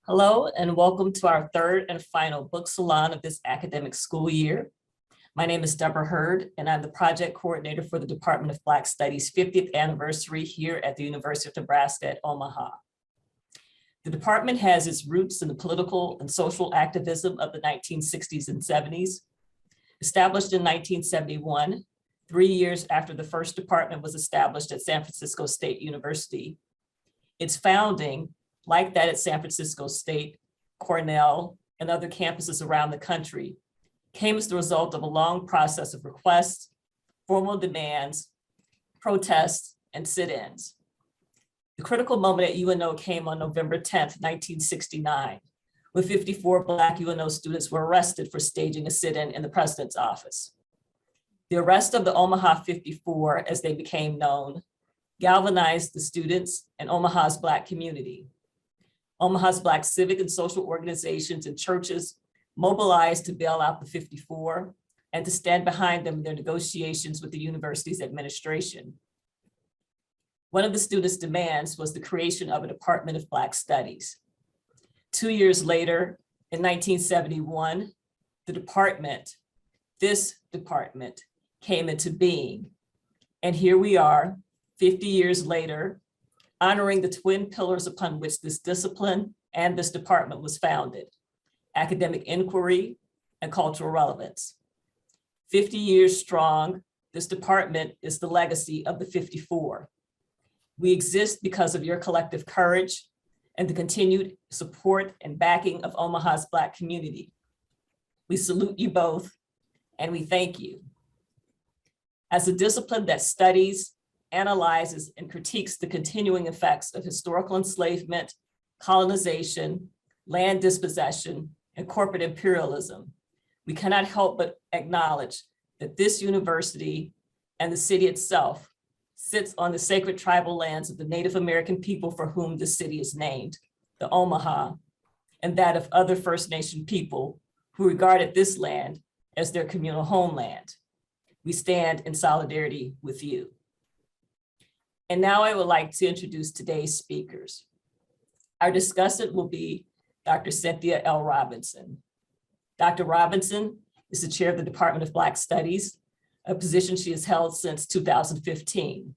Hello and welcome to our third and final book salon of this academic school year. My name is Deborah Hurd and I'm the project coordinator for the Department of Black Studies 50th anniversary here at the University of Nebraska at Omaha. The department has its roots in the political and social activism of the 1960s and 70s. Established in 1971, 3 years after the first department was established at San Francisco State University, its founding, like that at San Francisco State, Cornell, and other campuses around the country, came as the result of a long process of requests, formal demands, protests, and sit-ins. The critical moment at UNO came on November 10th, 1969, when 54 Black UNO students were arrested for staging a sit-in in the president's office. The arrest of the Omaha 54, as they became known, galvanized the students and Omaha's Black community. Omaha's Black civic and social organizations and churches mobilized to bail out the 54 and to stand behind them in their negotiations with the university's administration. One of the students' demands was the creation of a Department of Black Studies. 2 years later, in 1971, this department came into being. And here we are, 50 years later, honoring the twin pillars upon which this discipline and this department was founded: academic inquiry and cultural relevance. 50 years strong, this department is the legacy of the 54. We exist because of your collective courage and the continued support and backing of Omaha's Black community. We salute you both and we thank you. As a discipline that studies, analyzes, and critiques the continuing effects of historical enslavement, colonization, land dispossession, and corporate imperialism, we cannot help but acknowledge that this university and the city itself sits on the sacred tribal lands of the Native American people for whom the city is named, the Omaha, and that of other First Nation people who regarded this land as their communal homeland. We stand in solidarity with you. And now I would like to introduce today's speakers. Our discussant will be Dr. Cynthia L. Robinson. Dr. Robinson is the chair of the Department of Black Studies, a position she has held since 2015.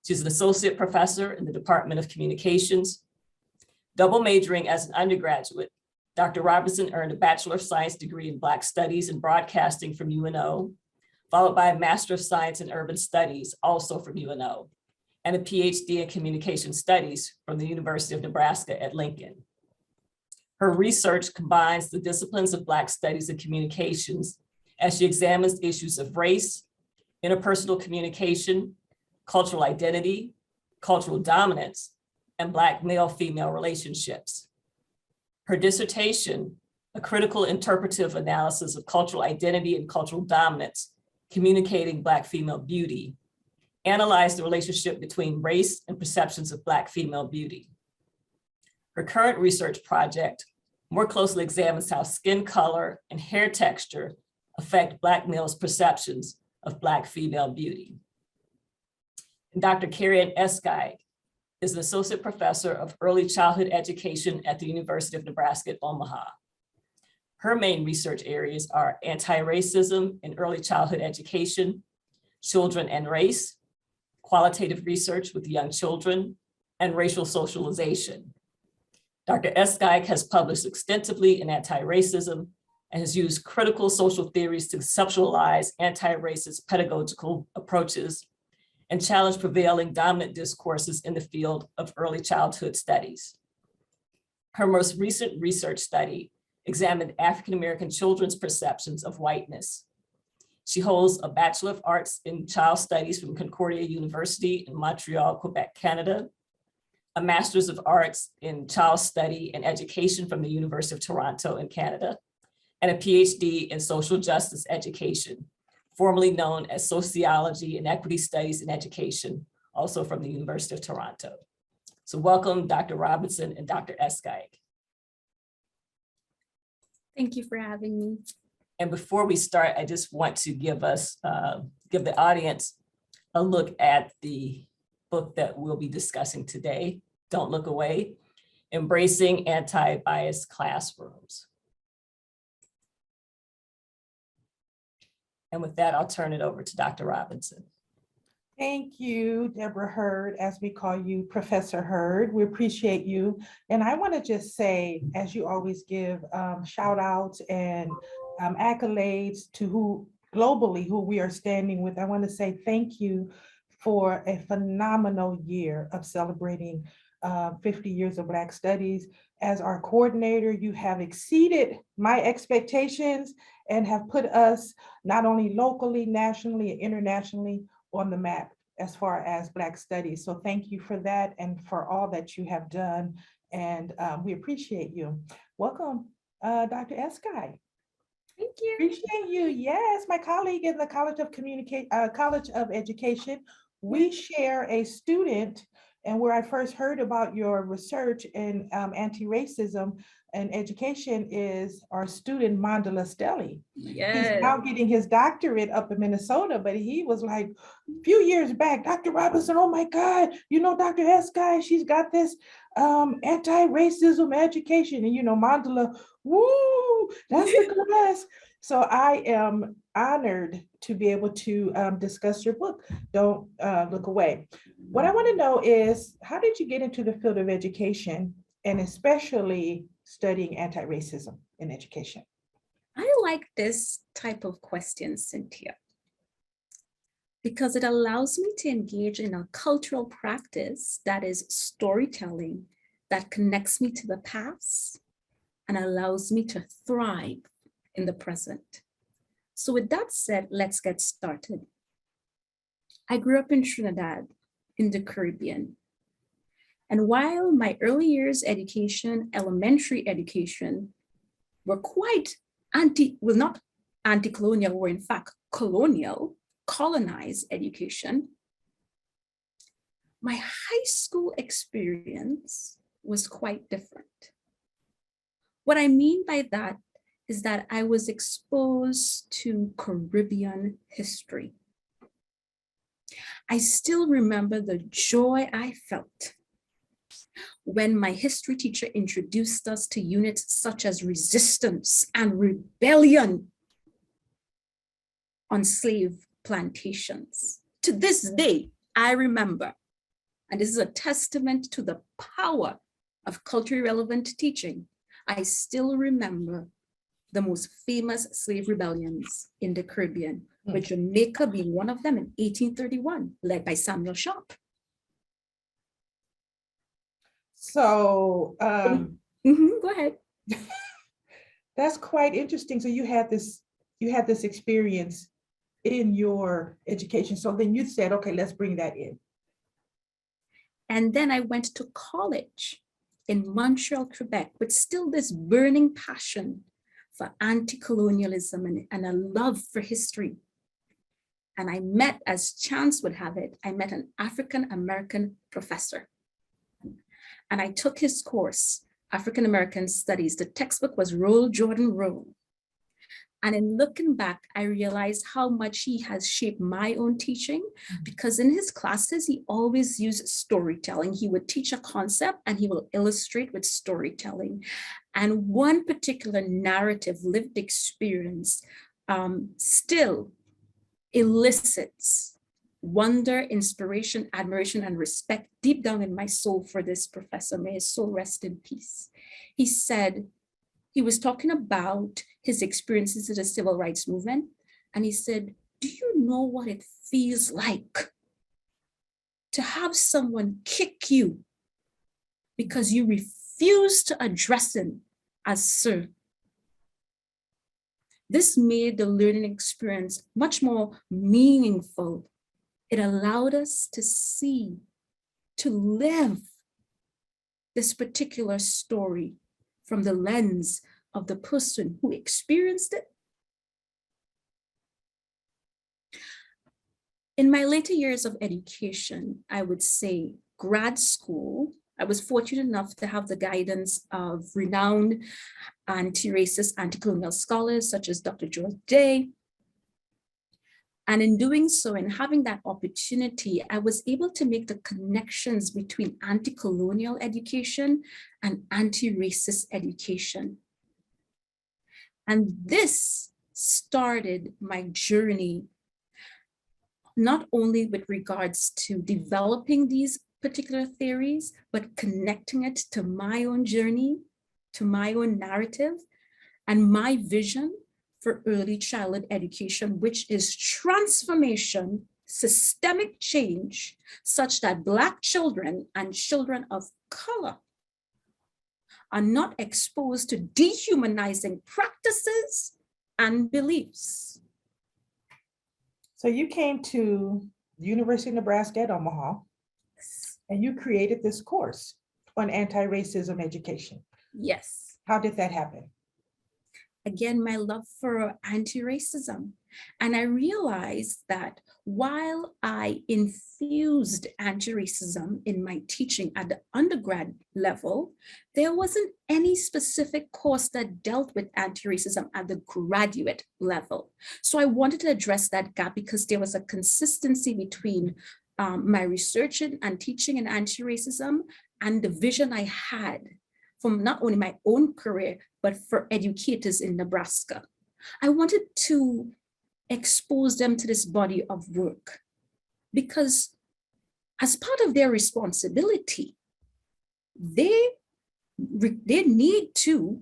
She's an associate professor in the Department of Communications. Double majoring as an undergraduate, Dr. Robinson earned a Bachelor of Science degree in Black Studies and Broadcasting from UNO, followed by a Master of Science in Urban Studies, also from UNO, and a PhD in Communication Studies from the University of Nebraska at Lincoln. Her research combines the disciplines of Black Studies and Communications as she examines issues of race, interpersonal communication, cultural identity, cultural dominance, and Black male-female relationships. Her dissertation, a critical interpretive analysis of cultural identity and cultural dominance, communicating Black female beauty, analyzed the relationship between race and perceptions of Black female beauty. Her current research project more closely examines how skin color and hair texture affect Black males' perceptions of Black female beauty. And Dr. Kerry-Ann Escayg is an associate professor of early childhood education at the University of Nebraska at Omaha. Her main research areas are anti-racism in early childhood education, children and race, qualitative research with young children, and racial socialization. Dr. Escayg has published extensively in anti-racism and has used critical social theories to conceptualize anti-racist pedagogical approaches and challenge prevailing dominant discourses in the field of early childhood studies. Her most recent research study examined African-American children's perceptions of whiteness. She holds a Bachelor of Arts in Child Studies from Concordia University in Montreal, Quebec, Canada, a Master's of Arts in Child Study and Education from the University of Toronto in Canada, and a PhD in Social Justice Education, formerly known as Sociology and Equity Studies in Education, also from the University of Toronto. So welcome, Dr. Robinson and Dr. Escayg. Thank you for having me. And before we start, I just want to give the audience a look at the book that we'll be discussing today, Don't Look Away. Embracing Anti-Bias Classrooms. And with that, I'll turn it over to Dr. Robinson. Thank you, Deborah Hurd, as we call you, Professor Hurd. We appreciate you. And I want to just say, as you always give shout outs and accolades to who globally who we are standing with, I want to say thank you for a phenomenal year of celebrating 50 years of Black Studies. As our coordinator, you have exceeded my expectations and have put us not only locally, nationally, and internationally on the map as far as Black Studies. So thank you for that and for all that you have done. And we appreciate you. Welcome, Dr. Escayg. Thank you. Appreciate you. Yes, my colleague in the College of Education. We share a student, and where I first heard about your research in anti-racism and education is our student Mandela Stelly. Yes. He's now getting his doctorate up in Minnesota, but he was like a few years back, Dr. Robinson, oh my God, you know, Dr. Escayg, she's got this anti-racism education. And you know, Mandela, woo, that's the class. So I am honored to be able to discuss your book. Don't look away. What I want to know is, how did you get into the field of education and especially studying anti-racism in education? I like this type of question, Cynthia, because it allows me to engage in a cultural practice that is storytelling that connects me to the past and allows me to thrive in the present. So with that said, let's get started. I grew up in Trinidad in the Caribbean. And while my early years education, elementary education, were quite not anti-colonial, were in fact colonial, colonized education, my high school experience was quite different. What I mean by that is that I was exposed to Caribbean history. I still remember the joy I felt when my history teacher introduced us to units such as resistance and rebellion on slave plantations. To this day, I remember, and this is a testament to the power of culturally relevant teaching, I still remember the most famous slave rebellions in the Caribbean, with Jamaica being one of them in 1831, led by Samuel Sharp. So Go ahead. that's quite interesting. So you had this experience in your education. So then you said, okay, let's bring that in. And then I went to college in Montreal, Quebec, with still this burning passion for anti-colonialism and a love for history. And I met, as chance would have it, I met an African-American professor. And I took his course, African-American Studies. The textbook was Roll, Jordan, Roll. And in looking back, I realized how much he has shaped my own teaching, because in his classes, he always used storytelling. He would teach a concept and he will illustrate with storytelling. And one particular narrative, lived experience, still elicits wonder, inspiration, admiration, and respect deep down in my soul for this professor. May his soul rest in peace. He said, he was talking about his experiences in the civil rights movement. And he said, do you know what it feels like to have someone kick you because you refuse to address him as sir? This made the learning experience much more meaningful. It allowed us to see, to live this particular story from the lens of the person who experienced it. In my later years of education, I would say grad school, I was fortunate enough to have the guidance of renowned anti-racist, anti-colonial scholars such as Dr. George Day. And in doing so and having that opportunity, I was able to make the connections between anti-colonial education and anti-racist education. And this started my journey, not only with regards to developing these particular theories, but connecting it to my own journey, to my own narrative, and my vision for early childhood education, which is transformation, systemic change, such that Black children and children of color are not exposed to dehumanizing practices and beliefs. So you came to the University of Nebraska at Omaha, and you created this course on anti-racism education. Yes. How did that happen? Again, my love for anti-racism. And I realized that while I infused anti-racism in my teaching at the undergrad level, there wasn't any specific course that dealt with anti-racism at the graduate level. So I wanted to address that gap because there was a consistency between my research and teaching in anti-racism and the vision I had from not only my own career, but for educators in Nebraska. I wanted to expose them to this body of work because as part of their responsibility, they need to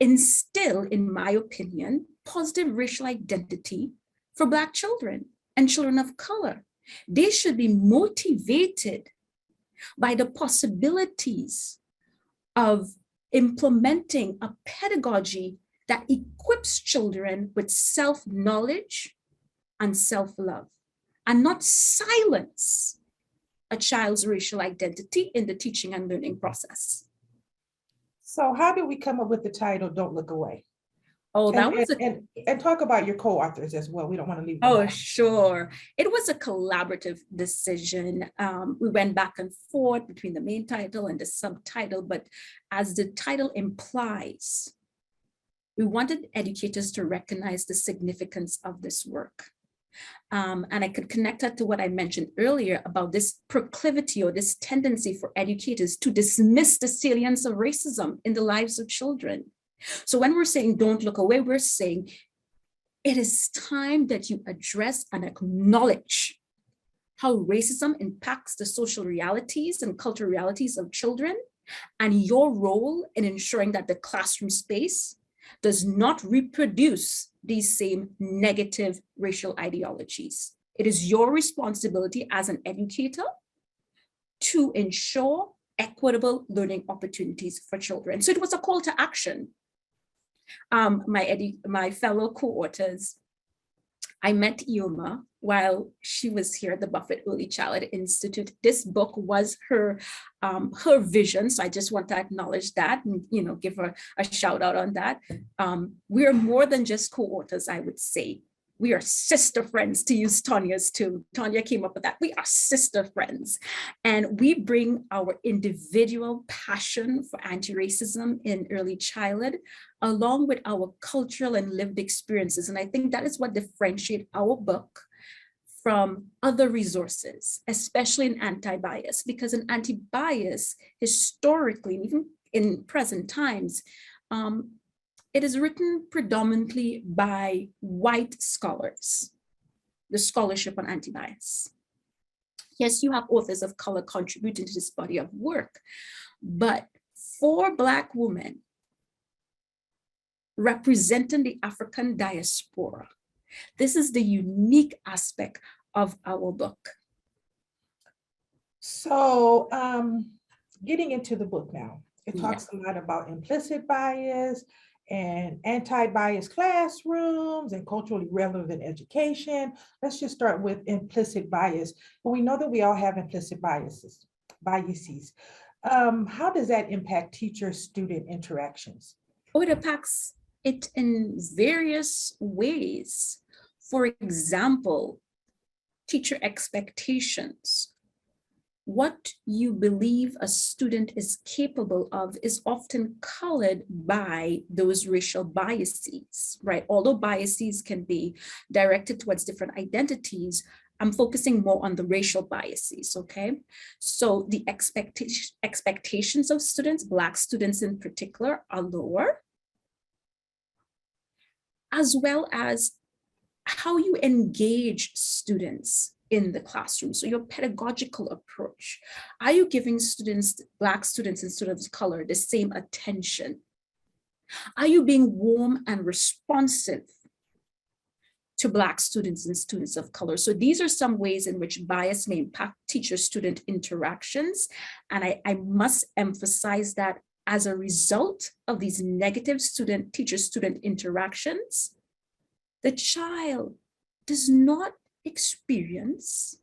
instill, in my opinion, positive racial identity for Black children and children of color. They should be motivated by the possibilities of implementing a pedagogy that equips children with self-knowledge and self-love, and not silence a child's racial identity in the teaching and learning process. So how did we come up with the title, Don't Look Away? Oh, that was and talk about your co-authors as well. We don't want to leave them Oh, out. sure. It was a collaborative decision. We went back and forth between the main title and the subtitle, but as the title implies, we wanted educators to recognize the significance of this work. And I could connect that to what I mentioned earlier about this proclivity or this tendency for educators to dismiss the salience of racism in the lives of children. So when we're saying don't look away, we're saying it is time that you address and acknowledge how racism impacts the social realities and cultural realities of children, and your role in ensuring that the classroom space does not reproduce these same negative racial ideologies. It is your responsibility as an educator to ensure equitable learning opportunities for children. So it was a call to action. My fellow co-authors, I met Ioma while she was here at the Buffett Early Childhood Institute. This book was her vision, so I just want to acknowledge that and give her a shout out on that. We are more than just co-authors, I would say. We are sister friends, to use Tanya's term. Tanya came up with that. We are sister friends. And we bring our individual passion for anti-racism in early childhood, along with our cultural and lived experiences. And I think that is what differentiates our book from other resources, especially in anti-bias, because in anti-bias, historically, even in present times, it is written predominantly by white scholars, the scholarship on anti-bias. Yes, you have authors of color contributing to this body of work, but for Black women representing the African diaspora, this is the unique aspect of our book. So getting into the book now, it talks a lot about implicit bias and anti-bias classrooms and culturally relevant education. Let's just start with implicit bias. But we know that we all have implicit biases. How does that impact teacher-student interactions? Oh, it impacts it in various ways. For example, teacher expectations what you believe a student is capable of is often colored by those racial biases, right? Although biases can be directed towards different identities, I'm focusing more on the racial biases, okay? So the expectations of students, Black students in particular, are lower, as well as how you engage students in the classroom. So your pedagogical approach. Are you giving students, Black students and students of color, the same attention? Are you being warm and responsive to Black students and students of color? So these are some ways in which bias may impact teacher-student interactions. And I must emphasize that as a result of these negative teacher-student interactions, the child does not experience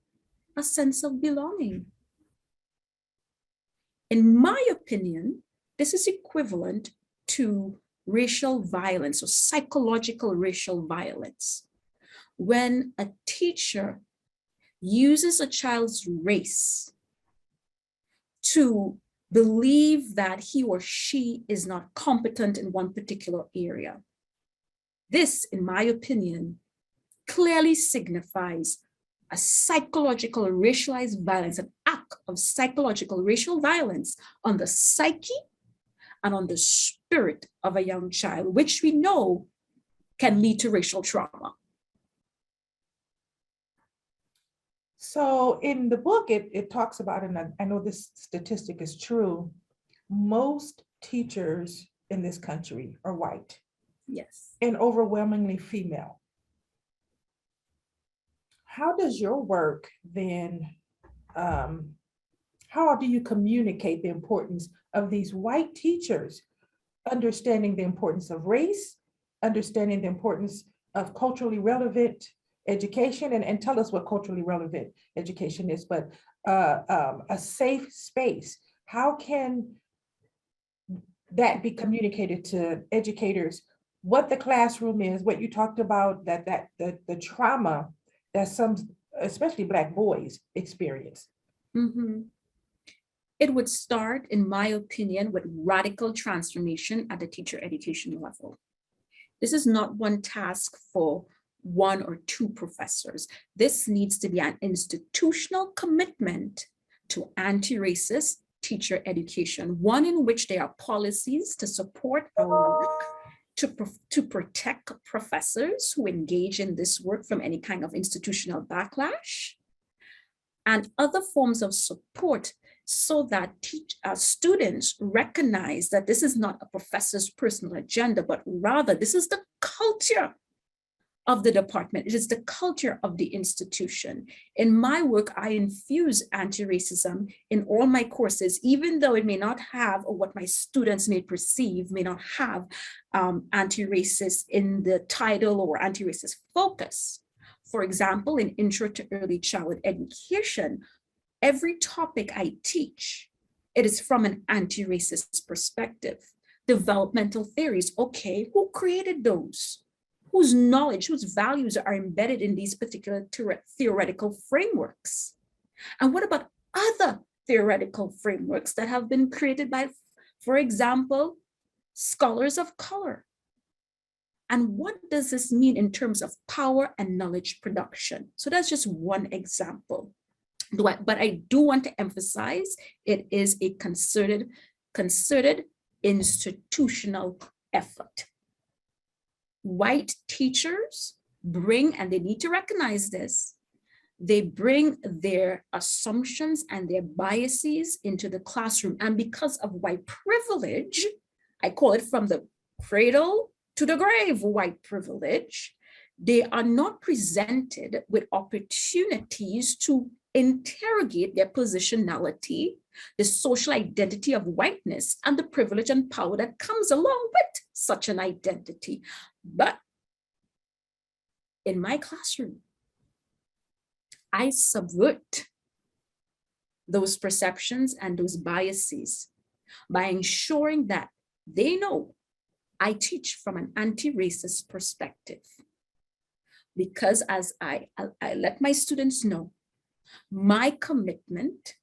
a sense of belonging. In my opinion, this is equivalent to racial violence or psychological racial violence. When a teacher uses a child's race to believe that he or she is not competent in one particular area. This, in my opinion, clearly signifies a psychological racialized violence, an act of psychological racial violence on the psyche and on the spirit of a young child, which we know can lead to racial trauma. So in the book, it talks about, and I know this statistic is true, most teachers in this country are white. Yes. And overwhelmingly female. How does your work then, how do you communicate the importance of these white teachers understanding the importance of race, understanding the importance of culturally relevant education, and tell us what culturally relevant education is, but a safe space? How can that be communicated to educators? What the classroom is, what you talked about, the trauma that some, especially Black boys, experience. Mm-hmm. It would start, in my opinion, with radical transformation at the teacher education level. This is not one task for one or two professors. This needs to be an institutional commitment to anti-racist teacher education, one in which there are policies to support our work, to protect professors who engage in this work from any kind of institutional backlash, and other forms of support so that students recognize that this is not a professor's personal agenda, but rather this is the culture of the department. It is the culture of the institution. In my work, I infuse anti-racism in all my courses, even though it may not have, or what my students may perceive, may not have anti-racist in the title or anti-racist focus. For example, in Intro to Early Childhood Education, every topic I teach, it is from an anti-racist perspective. Developmental theories, okay, who created those? Whose knowledge, whose values are embedded in these particular theoretical frameworks? And what about other theoretical frameworks that have been created by, for example, scholars of color? And what does this mean in terms of power and knowledge production? So that's just one example. But I do want to emphasize it is a concerted institutional effort. White teachers bring, and they need to recognize this, they bring their assumptions and their biases into the classroom. And because of white privilege, I call it from the cradle to the grave white privilege, they are not presented with opportunities to interrogate their positionality, the social identity of whiteness, and the privilege and power that comes along with such an identity. But in my classroom, I subvert those perceptions and those biases by ensuring that they know I teach from an anti-racist perspective. Because as I let my students know, my commitment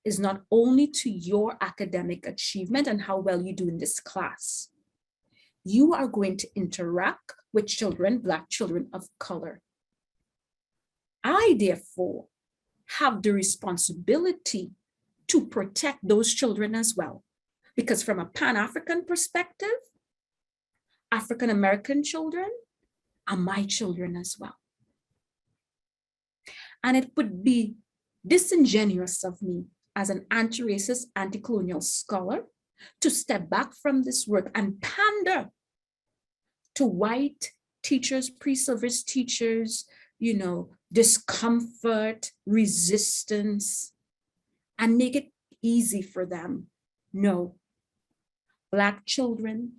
is not only to your academic achievement and how well you do in this class. You are going to interact with children, Black children of color. I, therefore, have the responsibility to protect those children as well. Because from a Pan-African perspective, African-American children are my children as well. And it would be disingenuous of me as an anti-racist, anti-colonial scholar to step back from this work and pander to white teachers, pre-service teachers, discomfort, resistance, and make it easy for them. No. Black children,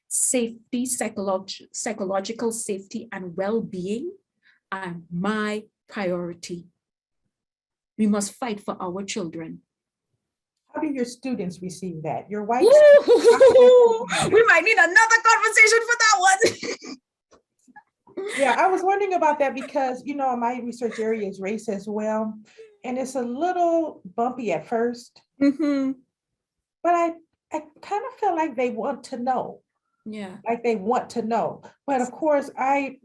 safety, psychological safety and well-being are my priority. We must fight for our children. How do your students receive that? Your white We might need another conversation for that one. Yeah, I was wondering about that because, my research area is race as well. And it's a little bumpy at first. Mm-hmm. But I kind of feel like they want to know. Yeah. Like they want to know. But of course, my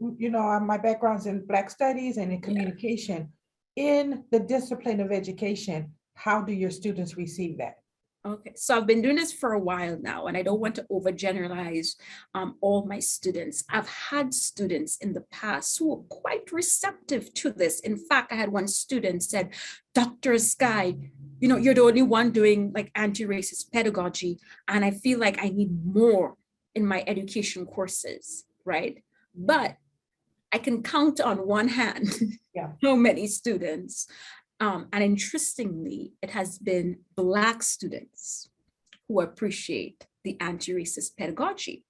background's in Black studies and in communication. In the discipline of education, how do your students receive that? Okay, so I've been doing this for a while now, and I don't want to overgeneralize all my students. I've had students in the past who were quite receptive to this. In fact, I had one student said, Dr. Escayg, you're the only one doing like anti-racist pedagogy, and I feel like I need more in my education courses, right? But I can count on one hand how many students. And interestingly, it has been Black students who appreciate the anti-racist pedagogy.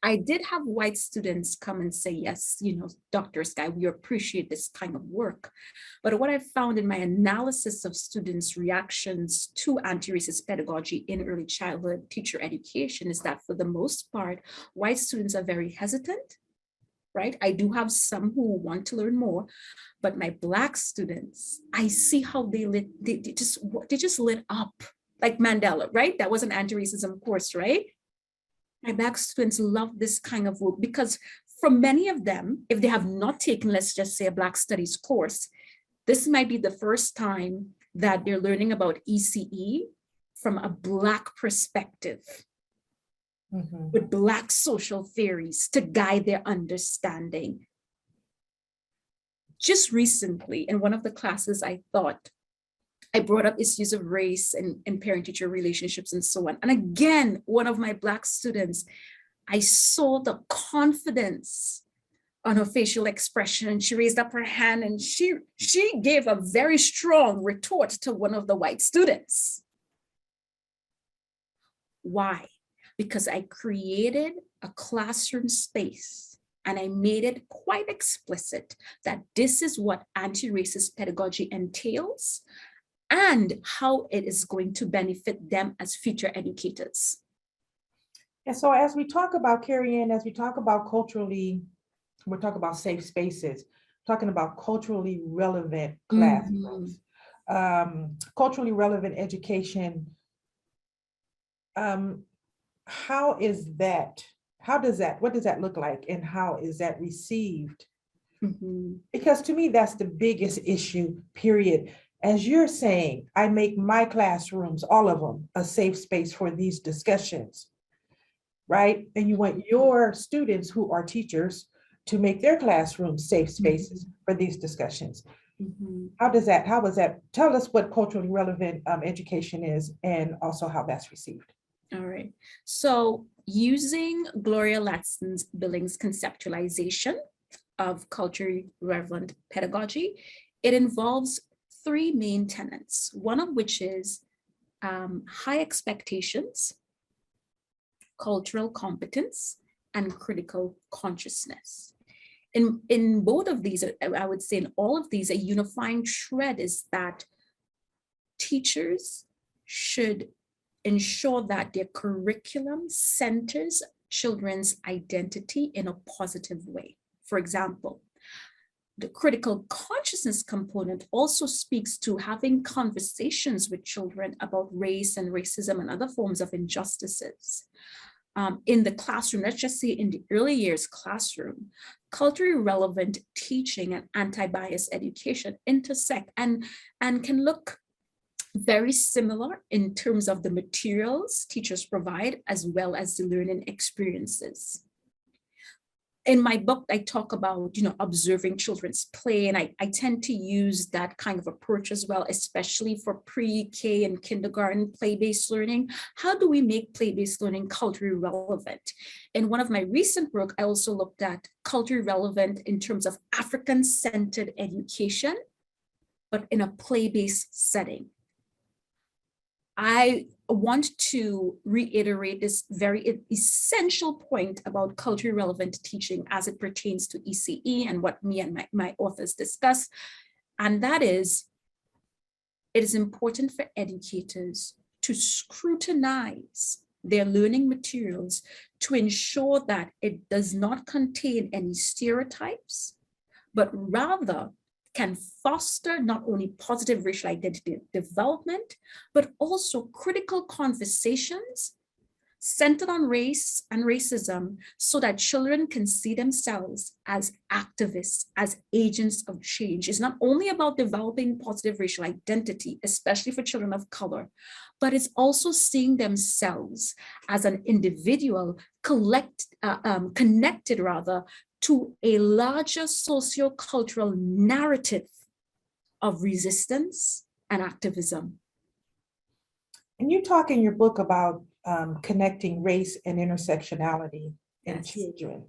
I did have white students come and say, yes, Dr. Escayg, we appreciate this kind of work. But what I found in my analysis of students' reactions to anti-racist pedagogy in early childhood teacher education is that for the most part, white students are very hesitant, right? I do have some who want to learn more, but my Black students, I see how they just lit up like Mandela, right? That was an anti-racism course, right? My Black students love this kind of work because for many of them, if they have not taken, let's just say a Black studies course, this might be the first time that they're learning about ECE from a Black perspective. Mm-hmm. With Black social theories to guide their understanding. Just recently, in one of the classes, I brought up issues of race and parent-teacher relationships and so on. And again, one of my Black students, I saw the confidence on her facial expression, and she raised up her hand and she gave a very strong retort to one of the white students. Why? Because I created a classroom space and I made it quite explicit that this is what anti-racist pedagogy entails and how it is going to benefit them as future educators. And so as we talk about Kerry-Ann, as we talk about culturally, we're talking about safe spaces, talking about culturally relevant classrooms, culturally relevant education. What does that look like and how is that received? Mm-hmm. Because to me, that's the biggest issue, period. As you're saying, I make my classrooms, all of them, a safe space for these discussions, right? And you want your students who are teachers to make their classrooms safe spaces for these discussions. Mm-hmm. How is that? Tell us what culturally relevant education is and also how that's received. All right. So using Gloria Ladson-Billings' conceptualization of culturally relevant pedagogy, it involves three main tenets, one of which is high expectations, cultural competence, and critical consciousness. In both of these, I would say in all of these, a unifying thread is that teachers should ensure that their curriculum centers children's identity in a positive way. For example, the critical consciousness component also speaks to having conversations with children about race and racism and other forms of injustices. In the classroom, let's just say in the early years classroom, culturally relevant teaching and anti-bias education intersect and can look very similar in terms of the materials teachers provide, as well as the learning experiences. In my book, I talk about, observing children's play, and I tend to use that kind of approach as well, especially for pre-K and kindergarten play-based learning. How do we make play-based learning culturally relevant? In one of my recent work, I also looked at culturally relevant in terms of African-centered education, but in a play-based setting. I want to reiterate this very essential point about culturally relevant teaching as it pertains to ECE and what me and my authors discuss. And that is, it is important for educators to scrutinize their learning materials to ensure that it does not contain any stereotypes, but rather can foster not only positive racial identity development, but also critical conversations centered on race and racism so that children can see themselves as activists, as agents of change. It's not only about developing positive racial identity, especially for children of color, but it's also seeing themselves as an individual connected to a larger socio-cultural narrative of resistance and activism. And you talk in your book about connecting race and intersectionality in children.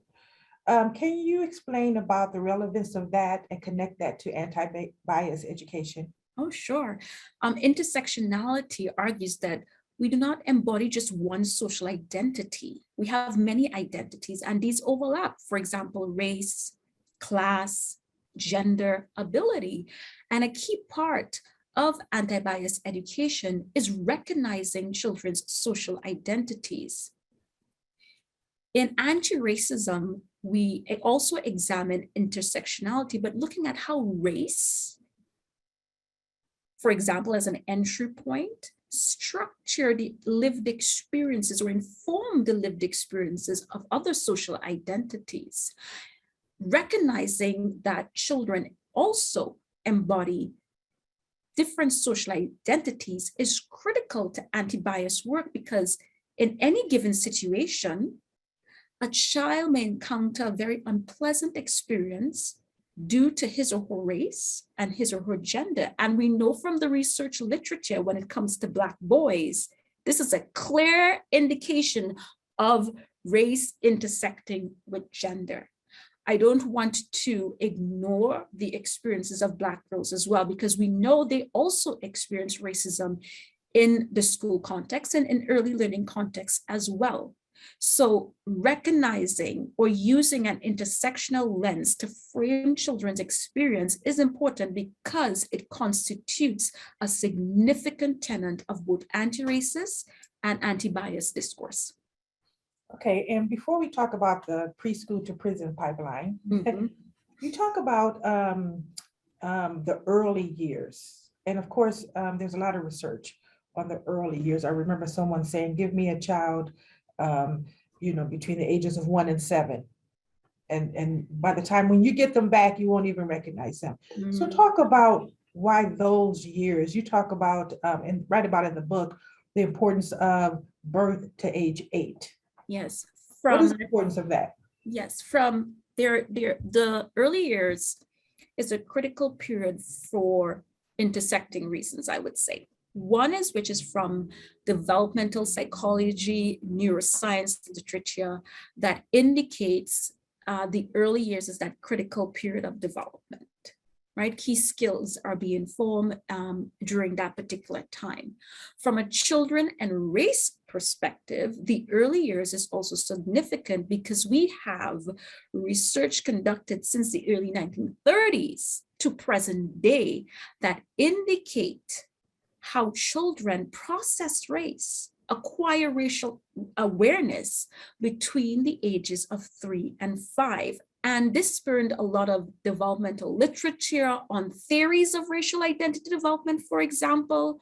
Can you explain about the relevance of that and connect that to anti-bias education? Oh, sure. Intersectionality argues that we do not embody just one social identity. We have many identities, and these overlap. For example, race, class, gender, ability. And a key part of anti-bias education is recognizing children's social identities. In anti-racism, we also examine intersectionality, but looking at how race, for example, as an entry point, structure the lived experiences or inform the lived experiences of other social identities, recognizing that children also embody different social identities is critical to anti-bias work, because in any given situation, a child may encounter a very unpleasant experience due to his or her race and his or her gender. And we know from the research literature when it comes to Black boys, this is a clear indication of race intersecting with gender. I don't want to ignore the experiences of Black girls as well, because we know they also experience racism in the school context and in early learning context as well. So recognizing or using an intersectional lens to frame children's experience is important because it constitutes a significant tenet of both anti-racist and anti-bias discourse. Okay, and before we talk about the preschool to prison pipeline, you talk about the early years. And of course, there's a lot of research on the early years. I remember someone saying, give me a child between the ages of 1 and 7. And by the time when you get them back, you won't even recognize them. So talk about why those years. You talk about, and write about in the book, the importance of birth to age 8. Yes. What is the importance of that? Yes, from the early years is a critical period for intersecting reasons, I would say. One is, which is from developmental psychology, neuroscience literature that indicates the early years is that critical period of development, right? Key skills are being formed during that particular time. From a children and race perspective, the early years is also significant because we have research conducted since the early 1930s to present day that indicate how children process race, acquire racial awareness between the ages of 3 and 5. And this spurned a lot of developmental literature on theories of racial identity development, for example.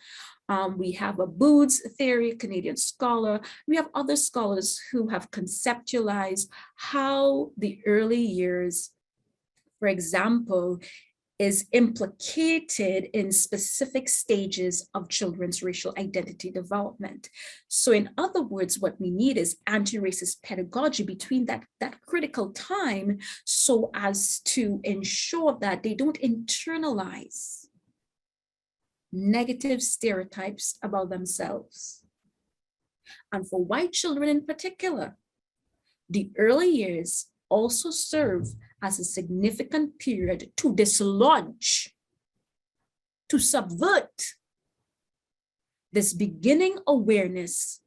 We have a Booth's theory, Canadian scholar. We have other scholars who have conceptualized how the early years, for example, is implicated in specific stages of children's racial identity development. So in other words, what we need is anti-racist pedagogy between that critical time, so as to ensure that they don't internalize negative stereotypes about themselves. And for white children in particular, the early years also serve as a significant period to dislodge, to subvert this beginning awareness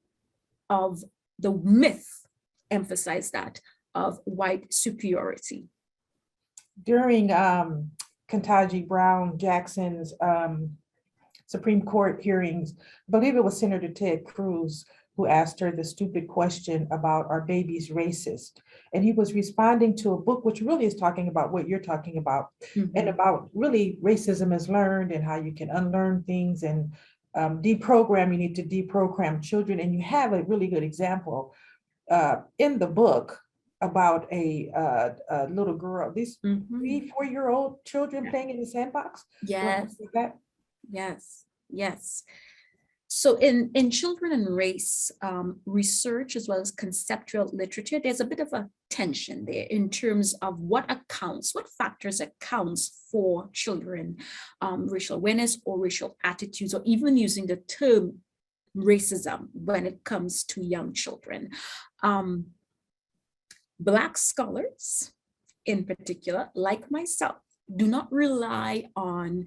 of the myth, emphasize that, of white superiority. During Ketanji Brown Jackson's Supreme Court hearings, I believe it was Senator Ted Cruz who asked her the stupid question about, are babies racist? And he was responding to a book which really is talking about what you're talking about, and about really racism is learned and how you can unlearn things and deprogram, you need to deprogram children. And you have a really good example in the book about a little girl, these 3-4-year-old children playing in the sandbox. Yes. That? Yes, yes. So in children and race research, as well as conceptual literature, there's a bit of a tension there in terms of what factors accounts for children, racial awareness or racial attitudes, or even using the term racism when it comes to young children. Black scholars in particular, like myself, do not rely on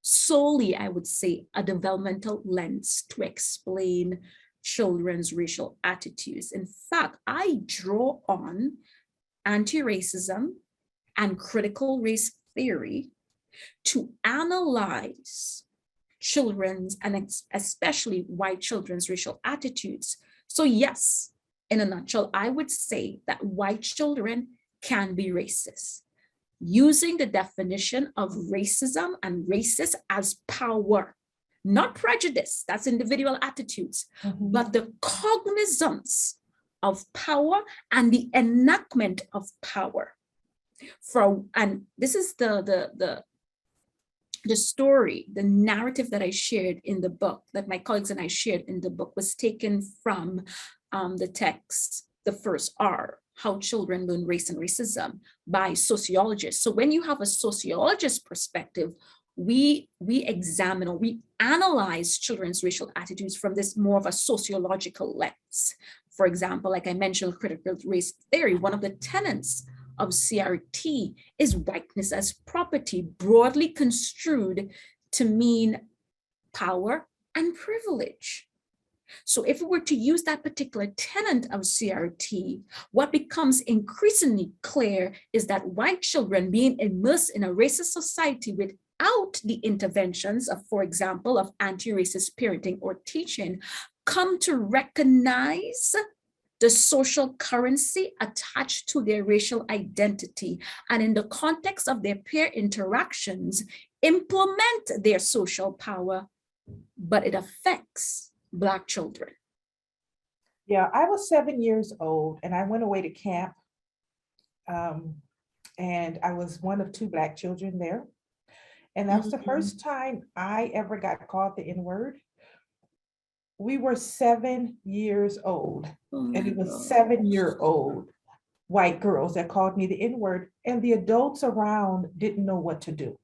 solely, I would say, a developmental lens to explain children's racial attitudes. In fact, I draw on anti-racism and critical race theory to analyze children's, and especially white children's, racial attitudes. So yes, in a nutshell, I would say that white children can be racist, using the definition of racism and racist as power, not prejudice, that's individual attitudes, but the cognizance of power and the enactment of power. And this is the story, the narrative that I shared in the book, that my colleagues and I shared in the book, was taken from the text, The First R, How Children Learn Race and Racism, by sociologists. So when you have a sociologist perspective, we examine, or we analyze children's racial attitudes from this more of a sociological lens. For example, like I mentioned, critical race theory, one of the tenets of CRT is whiteness as property, broadly construed to mean power and privilege. So if we were to use that particular tenet of CRT, what becomes increasingly clear is that white children being immersed in a racist society without the interventions of, for example, of anti-racist parenting or teaching, come to recognize the social currency attached to their racial identity, and in the context of their peer interactions, implement their social power, but it affects Black children. Yeah, I was 7 years old and I went away to camp. And I was one of 2 Black children there. And that was the first time I ever got called the N-word. We were 7 years old, and it was 7-year-old white girls that called me the N-word, and the adults around didn't know what to do.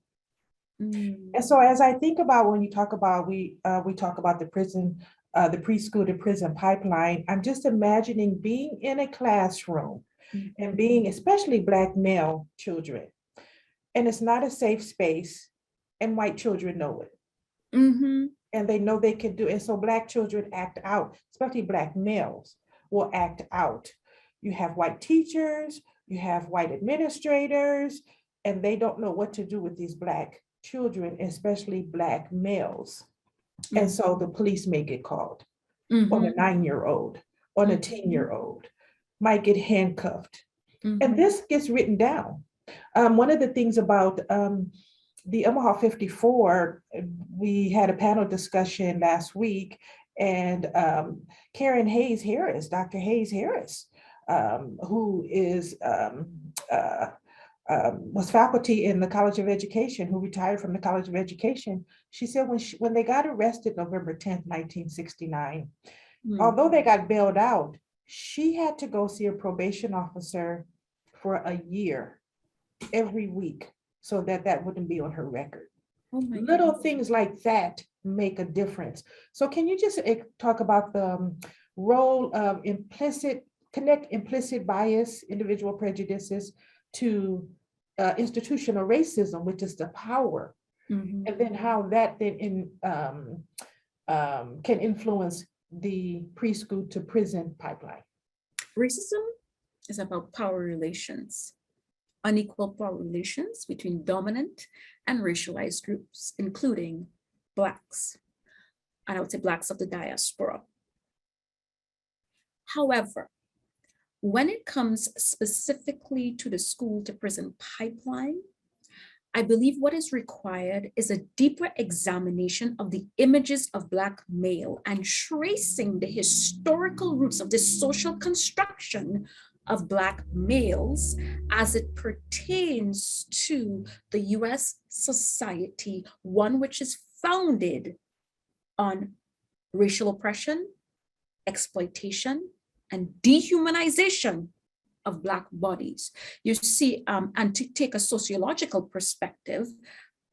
And so as I think about, when you talk about, we talk about the prison, the preschool to prison pipeline, I'm just imagining being in a classroom and being, especially Black male children, and it's not a safe space, and white children know it. And they know they can do it. And so Black children act out, especially Black males will act out. You have white teachers, you have white administrators, and they don't know what to do with these Black children, especially Black males. And so the police may get called on a 9-year-old, on a 10-year-old, might get handcuffed. And this gets written down. One of the things about the Omaha 54, we had a panel discussion last week, and Karen Hayes Harris, Dr. Hayes Harris, who is was faculty in the College of Education, who retired from the College of Education. She said when they got arrested November 10th, 1969, although they got bailed out, she had to go see a probation officer for a year every week so that that wouldn't be on her record. Oh my Little God. things like that make a difference. So can you just talk about the role of connect implicit bias, individual prejudices to institutional racism, which is the power, and then how that then can influence the preschool to prison pipeline. Racism is about power relations, unequal power relations between dominant and racialized groups, including Blacks, and I would say Blacks of the diaspora. However, when it comes specifically to the school to prison pipeline, I believe what is required is a deeper examination of the images of Black male and tracing the historical roots of this social construction of Black males as it pertains to the US society, one which is founded on racial oppression, exploitation, and dehumanization of Black bodies. You see, and to take a sociological perspective,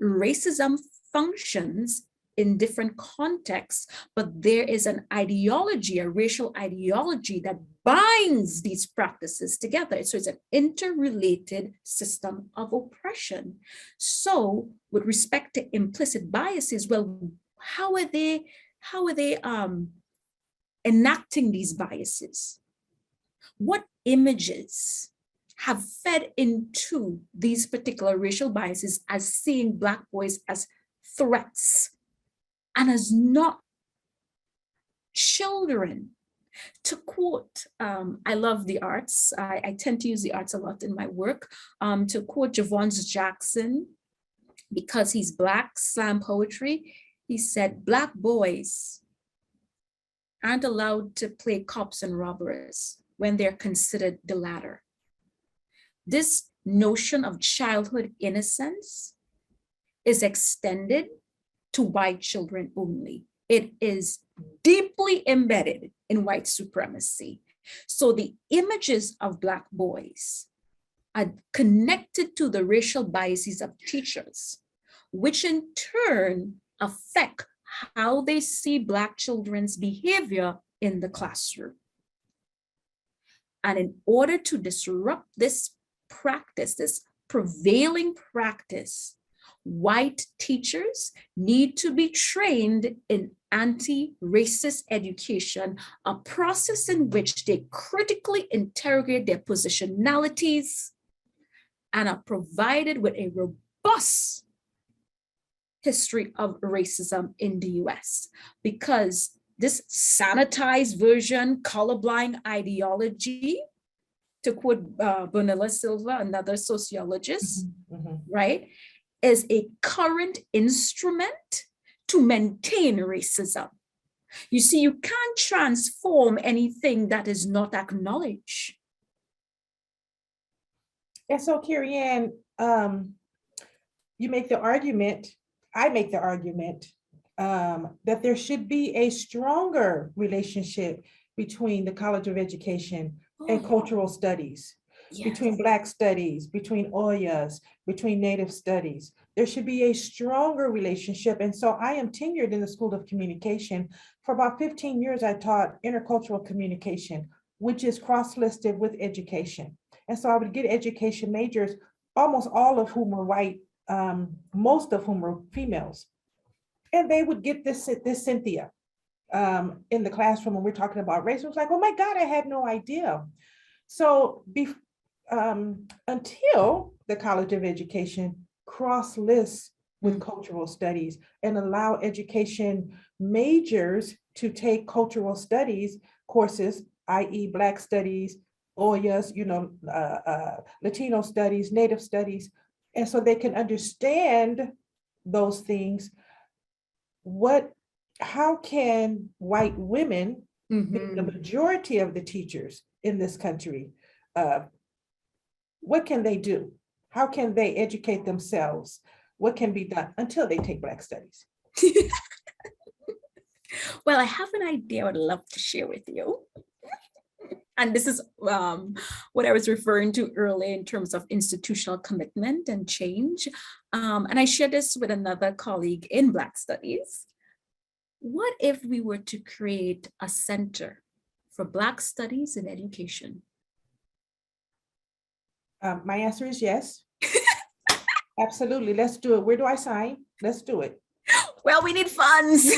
racism functions in different contexts, but there is an ideology, a racial ideology that binds these practices together. So it's an interrelated system of oppression. So with respect to implicit biases, well, how are they enacting these biases? What images have fed into these particular racial biases as seeing Black boys as threats and as not children? To quote, I love the arts. I tend to use the arts a lot in my work. To quote Javon Jackson, because he's Black, slam poetry, he said, Black boys aren't allowed to play cops and robbers when they're considered the latter. This notion of childhood innocence is extended to white children only. It is deeply embedded in white supremacy. So the images of Black boys are connected to the racial biases of teachers, which in turn affect how they see Black children's behavior in the classroom. And in order to disrupt this practice, this prevailing practice, white teachers need to be trained in anti-racist education, a process in which they critically interrogate their positionalities and are provided with a robust history of racism in the US, because this sanitized version, colorblind ideology, to quote Bonilla Silva, another sociologist, right, is a current instrument to maintain racism. You see, you can't transform anything that is not acknowledged. And so, Kerry-Ann, you make the argument, I make the argument that there should be a stronger relationship between the College of Education and cultural studies, between Black studies, between Oyas, between Native studies. There should be a stronger relationship. And so I am tenured in the School of Communication. For about 15 years, I taught intercultural communication, which is cross-listed with education. And so I would get education majors, almost all of whom were white, most of whom were females. And they would get this Cynthia in the classroom when we're talking about race. It was like, oh my God, I had no idea. So until the College of Education cross-lists with cultural studies and allow education majors to take cultural studies courses, i.e. Black studies, Oyas, Latino studies, Native studies, and so they can understand those things. How can white women, being the majority of the teachers in this country, what can they do? How can they educate themselves? What can be done until they take Black studies? Well, I have an idea I would love to share with you. And this is what I was referring to earlier in terms of institutional commitment and change. And I shared this with another colleague in Black Studies. What if we were to create a center for Black Studies in education? My answer is yes. Absolutely. Let's do it. Where do I sign? Let's do it. Well, we need funds.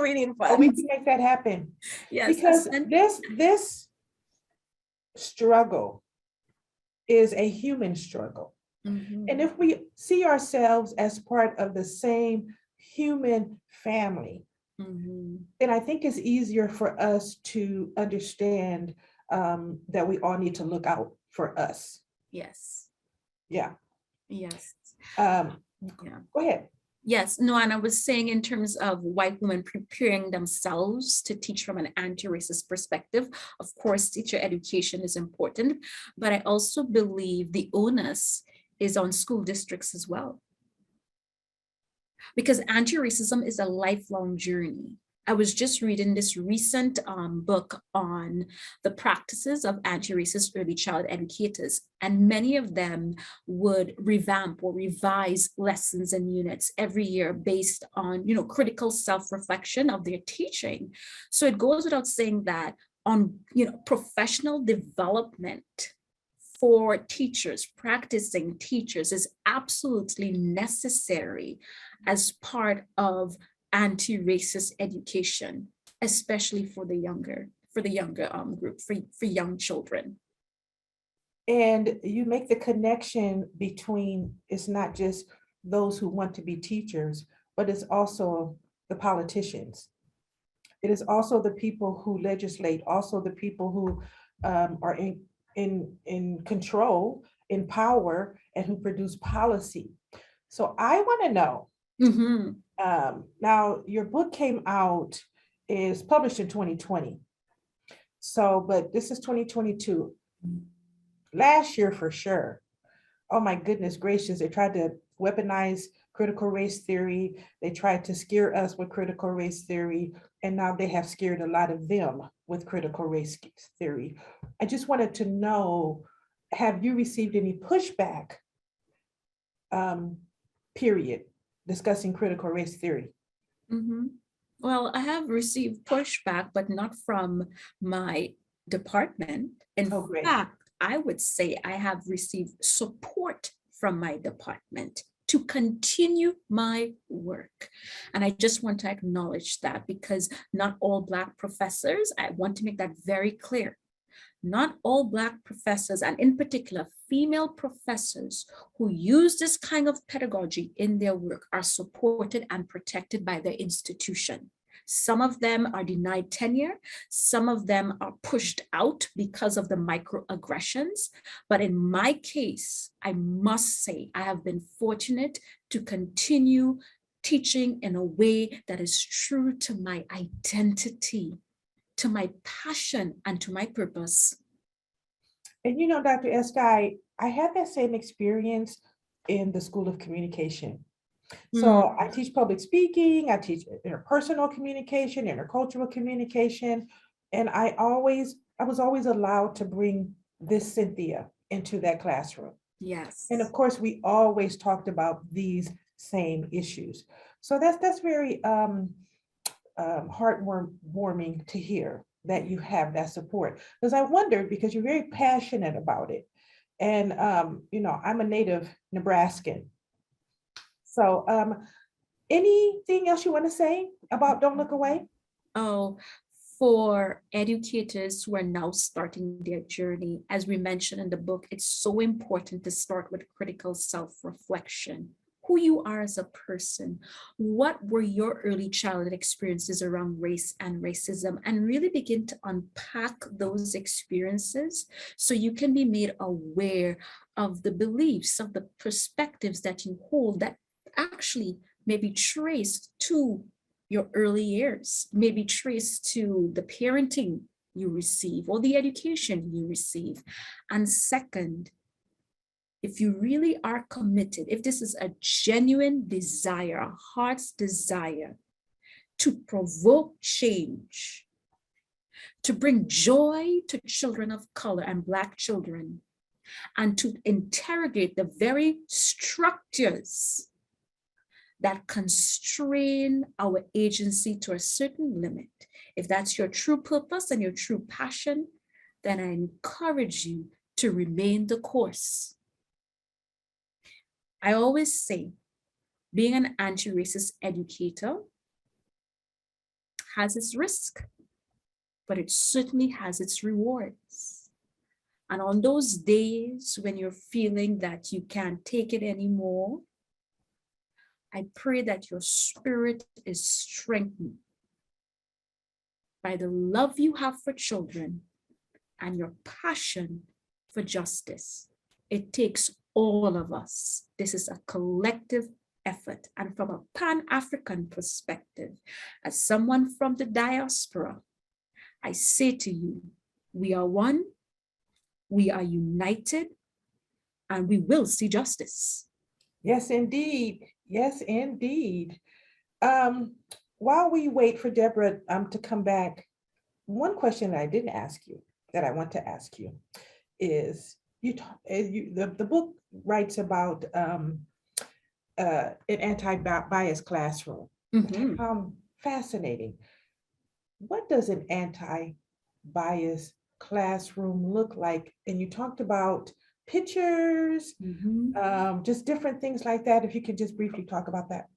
We need funds. We can make that happen. Yes. Because this struggle is a human struggle. And if we see ourselves as part of the same human family, then I think it's easier for us to understand that we all need to look out for us. Yes. Yeah. Yes. Go ahead. Yes, no, and I was saying in terms of white women preparing themselves to teach from an anti-racist perspective, of course, teacher education is important, but I also believe the onus is on school districts as well. Because anti-racism is a lifelong journey. I was just reading this recent book on the practices of anti-racist early child educators, and many of them would revamp or revise lessons and units every year based on, critical self-reflection of their teaching. So it goes without saying that on, professional development for teachers, practicing teachers, is absolutely necessary as part of anti-racist education, especially for the younger group, for young children. And you make the connection between, it's not just those who want to be teachers, but it's also the politicians. It is also the people who legislate, also the people who are in control, in power, and who produce policy. So I want to know, now your book is published in 2020. So, but this is 2022. Last year for sure. Oh my goodness gracious, they tried to weaponize critical race theory. They tried to scare us with critical race theory, and now they have scared a lot of them with critical race theory. I just wanted to know, have you received any pushback, period, discussing critical race theory? Well, I have received pushback, but not from my department. In fact, I would say I have received support from my department to continue my work. And I just want to acknowledge that, because not all Black professors, I want to make that very clear, not all Black professors, and in particular, female professors who use this kind of pedagogy in their work, are supported and protected by their institution. Some of them are denied tenure. Some of them are pushed out because of the microaggressions. But in my case, I must say I have been fortunate to continue teaching in a way that is true to my identity, to my passion, and to my purpose. And Dr. Escayg, I had that same experience in the School of Communication. So I teach public speaking, I teach interpersonal communication, intercultural communication, and I was always allowed to bring this Cynthia into that classroom. Yes. And of course, we always talked about these same issues. So that's very heartwarming to hear that you have that support. Because I wondered, because you're very passionate about it. And, I'm a native Nebraskan. So anything else you want to say about Don't Look Away? Oh, for educators who are now starting their journey, as we mentioned in the book, it's so important to start with critical self-reflection. who you are as a person. What were your early childhood experiences around race and racism? And really begin to unpack those experiences so you can be made aware of the beliefs, of the perspectives that you hold that actually may be traced to your early years, may be traced to the parenting you receive or the education you receive. And second, if you really are committed, if this is a genuine desire, a heart's desire to provoke change, to bring joy to children of color and Black children, and to interrogate the very structures that constrain our agency to a certain limit. If that's your true purpose and your true passion, then I encourage you to remain the course. I always say, being an anti-racist educator has its risk, but it certainly has its rewards. And on those days when you're feeling that you can't take it anymore, I pray that your spirit is strengthened by the love you have for children and your passion for justice. It takes all of us. This is a collective effort. And from a Pan-African perspective, as someone from the diaspora, I say to you, we are one, we are united, and we will see justice. Yes, indeed. Yes, indeed. While we wait for Deborah to come back, one question that I didn't ask you that I want to ask you is, the book writes about an anti-bias classroom, which I found fascinating. What does an anti-bias classroom look like? And you talked about pictures, just different things like that. If you could just briefly talk about that.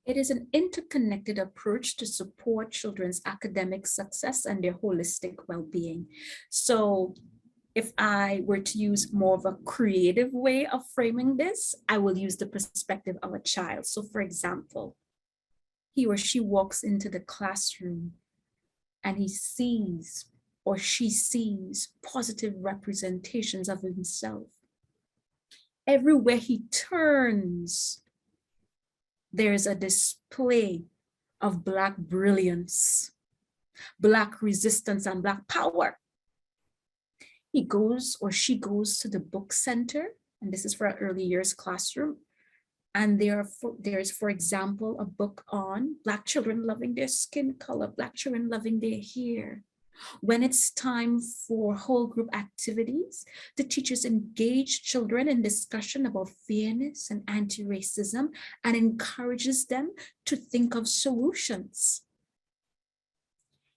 It is an interconnected approach to support children's academic success and their holistic well-being. So if I were to use more of a creative way of framing this, I will use the perspective of a child. So for example, he or she walks into the classroom and he sees or she sees positive representations of himself. Everywhere he turns, there's a display of Black brilliance, Black resistance, and Black power. He goes or she goes to the book center, and this is for an early years classroom, and there's, for example, a book on Black children loving their skin color, Black children loving their hair. When it's time for whole group activities, the teachers engage children in discussion about fairness and anti-racism and encourages them to think of solutions.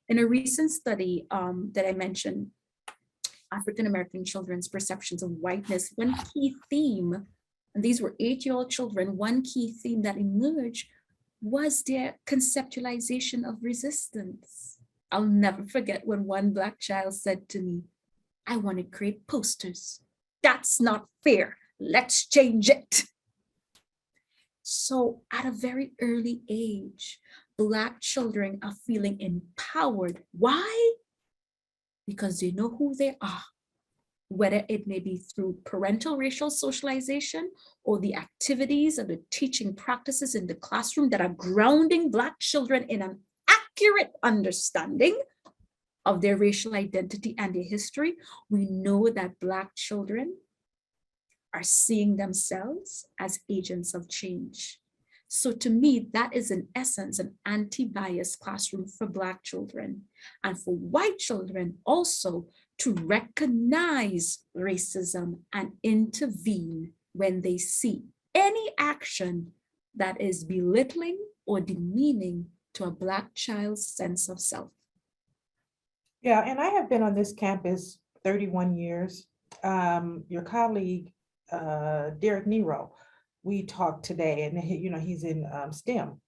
In a recent study that I mentioned, African-American children's perceptions of whiteness, one key theme, and these were 8-year-old children, one key theme that emerged was their conceptualization of resistance. I'll never forget when one Black child said to me, I want to create posters. That's not fair. Let's change it. So at a very early age, Black children are feeling empowered. Why? Because they know who they are, whether it may be through parental racial socialization or the activities and the teaching practices in the classroom that are grounding Black children in an accurate understanding of their racial identity and their history. We know that Black children are seeing themselves as agents of change. So to me, that is in essence an anti-bias classroom for Black children, and for white children also to recognize racism and intervene when they see any action that is belittling or demeaning to a Black child's sense of self. Yeah, and I have been on this campus 31 years. Your colleague, Derek Nero, we talked today, and he's in STEM.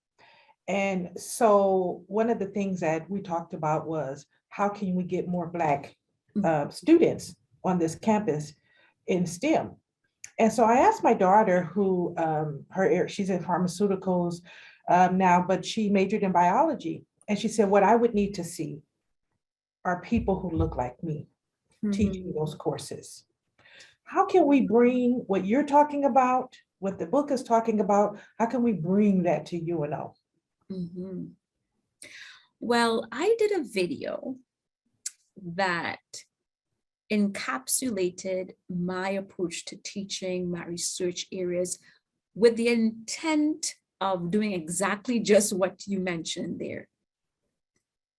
And so one of the things that we talked about was, how can we get more Black students on this campus in STEM? And so I asked my daughter who, she's in pharmaceuticals now, but she majored in biology. And she said, what I would need to see are people who look like me teaching those courses. How can we bring what you're talking about, what the book is talking about, how can we bring that to UNO? Well, I did a video that encapsulated my approach to teaching, my research areas, with the intent of doing exactly just what you mentioned there.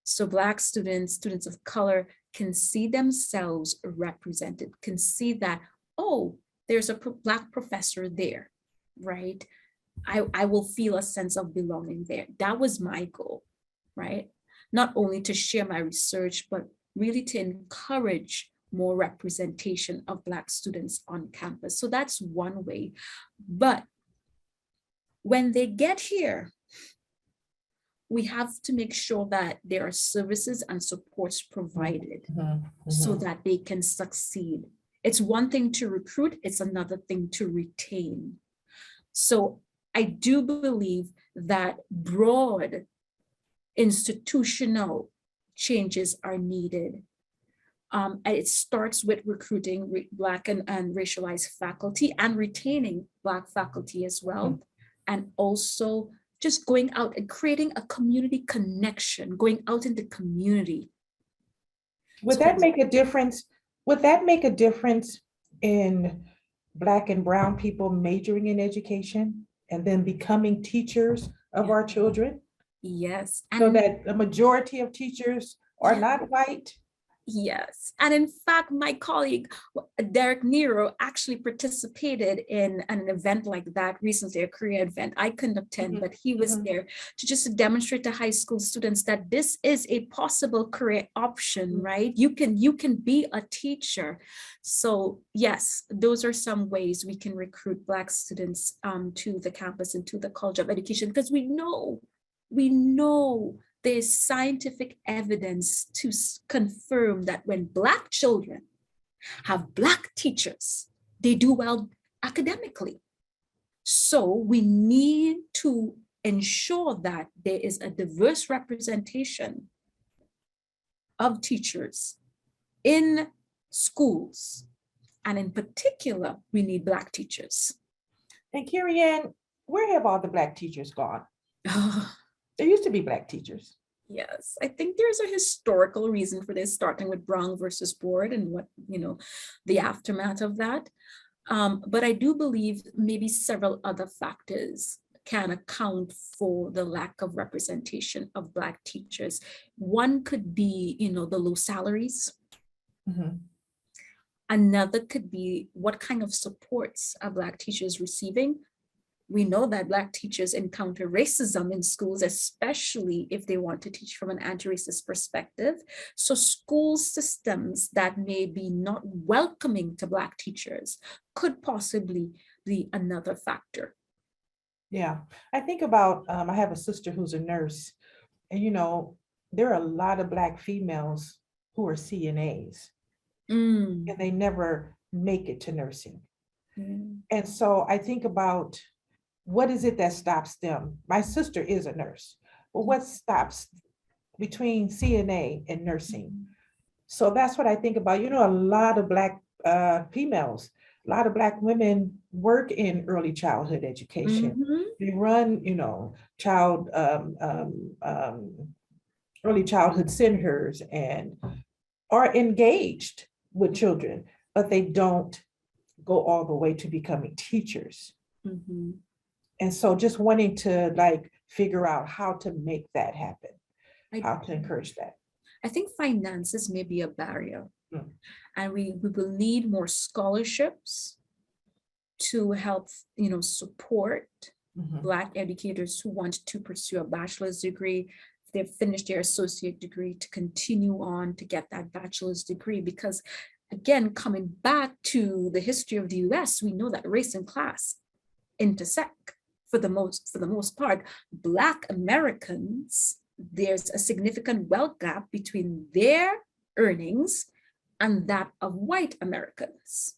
So Black students, students of color, can see themselves represented, can see that, oh, there's a Black professor there, right? I will feel a sense of belonging there. That was my goal, right? Not only to share my research, but really to encourage more representation of Black students on campus. So that's one way. But when they get here, we have to make sure that there are services and supports provided so that they can succeed. It's one thing to recruit, it's another thing to retain. So I do believe that broad institutional changes are needed. And it starts with recruiting Black and racialized faculty and retaining Black faculty as well. And also just going out and creating a community connection, going out in the community. Would that make a difference? Would that make a difference in Black and brown people majoring in education and then becoming teachers of our children? Yes. So that the majority of teachers are not white? Yes. And in fact, my colleague, Derek Nero, actually participated in an event like that recently, a career event. I couldn't attend, but he was there to just demonstrate to high school students that this is a possible career option, right? You can be a teacher. So yes, those are some ways we can recruit Black students to the campus and to the College of Education, because we know there's scientific evidence to confirm that when Black children have Black teachers, they do well academically. So we need to ensure that there is a diverse representation of teachers in schools. And in particular, we need Black teachers. And Kerry-Ann, where have all the Black teachers gone? There used to be Black teachers. Yes, I think there's a historical reason for this, starting with Brown versus Board and what, the aftermath of that. But I do believe maybe several other factors can account for the lack of representation of Black teachers. One could be, the low salaries. Another could be what kind of supports are Black teachers receiving. We know that Black teachers encounter racism in schools, especially if they want to teach from an anti-racist perspective. So school systems that may be not welcoming to Black teachers could possibly be another factor. Yeah, I think about, I have a sister who's a nurse, and there are a lot of Black females who are CNAs, and they never make it to nursing. And so I think about, what is it that stops them? My sister is a nurse, but what stops between CNA and nursing? So that's what I think about. A lot of Black females, a lot of Black women work in early childhood education. They run, early childhood centers and are engaged with children, but they don't go all the way to becoming teachers. And so just wanting to figure out how to make that happen, how to encourage that. I think finances may be a barrier. And we will need more scholarships to help, support Black educators who want to pursue a bachelor's degree. If they've finished their associate degree, to continue on to get that bachelor's degree. Because again, coming back to the history of the US, we know that race and class intersect. For the most part, Black Americans, there's a significant wealth gap between their earnings and that of white Americans.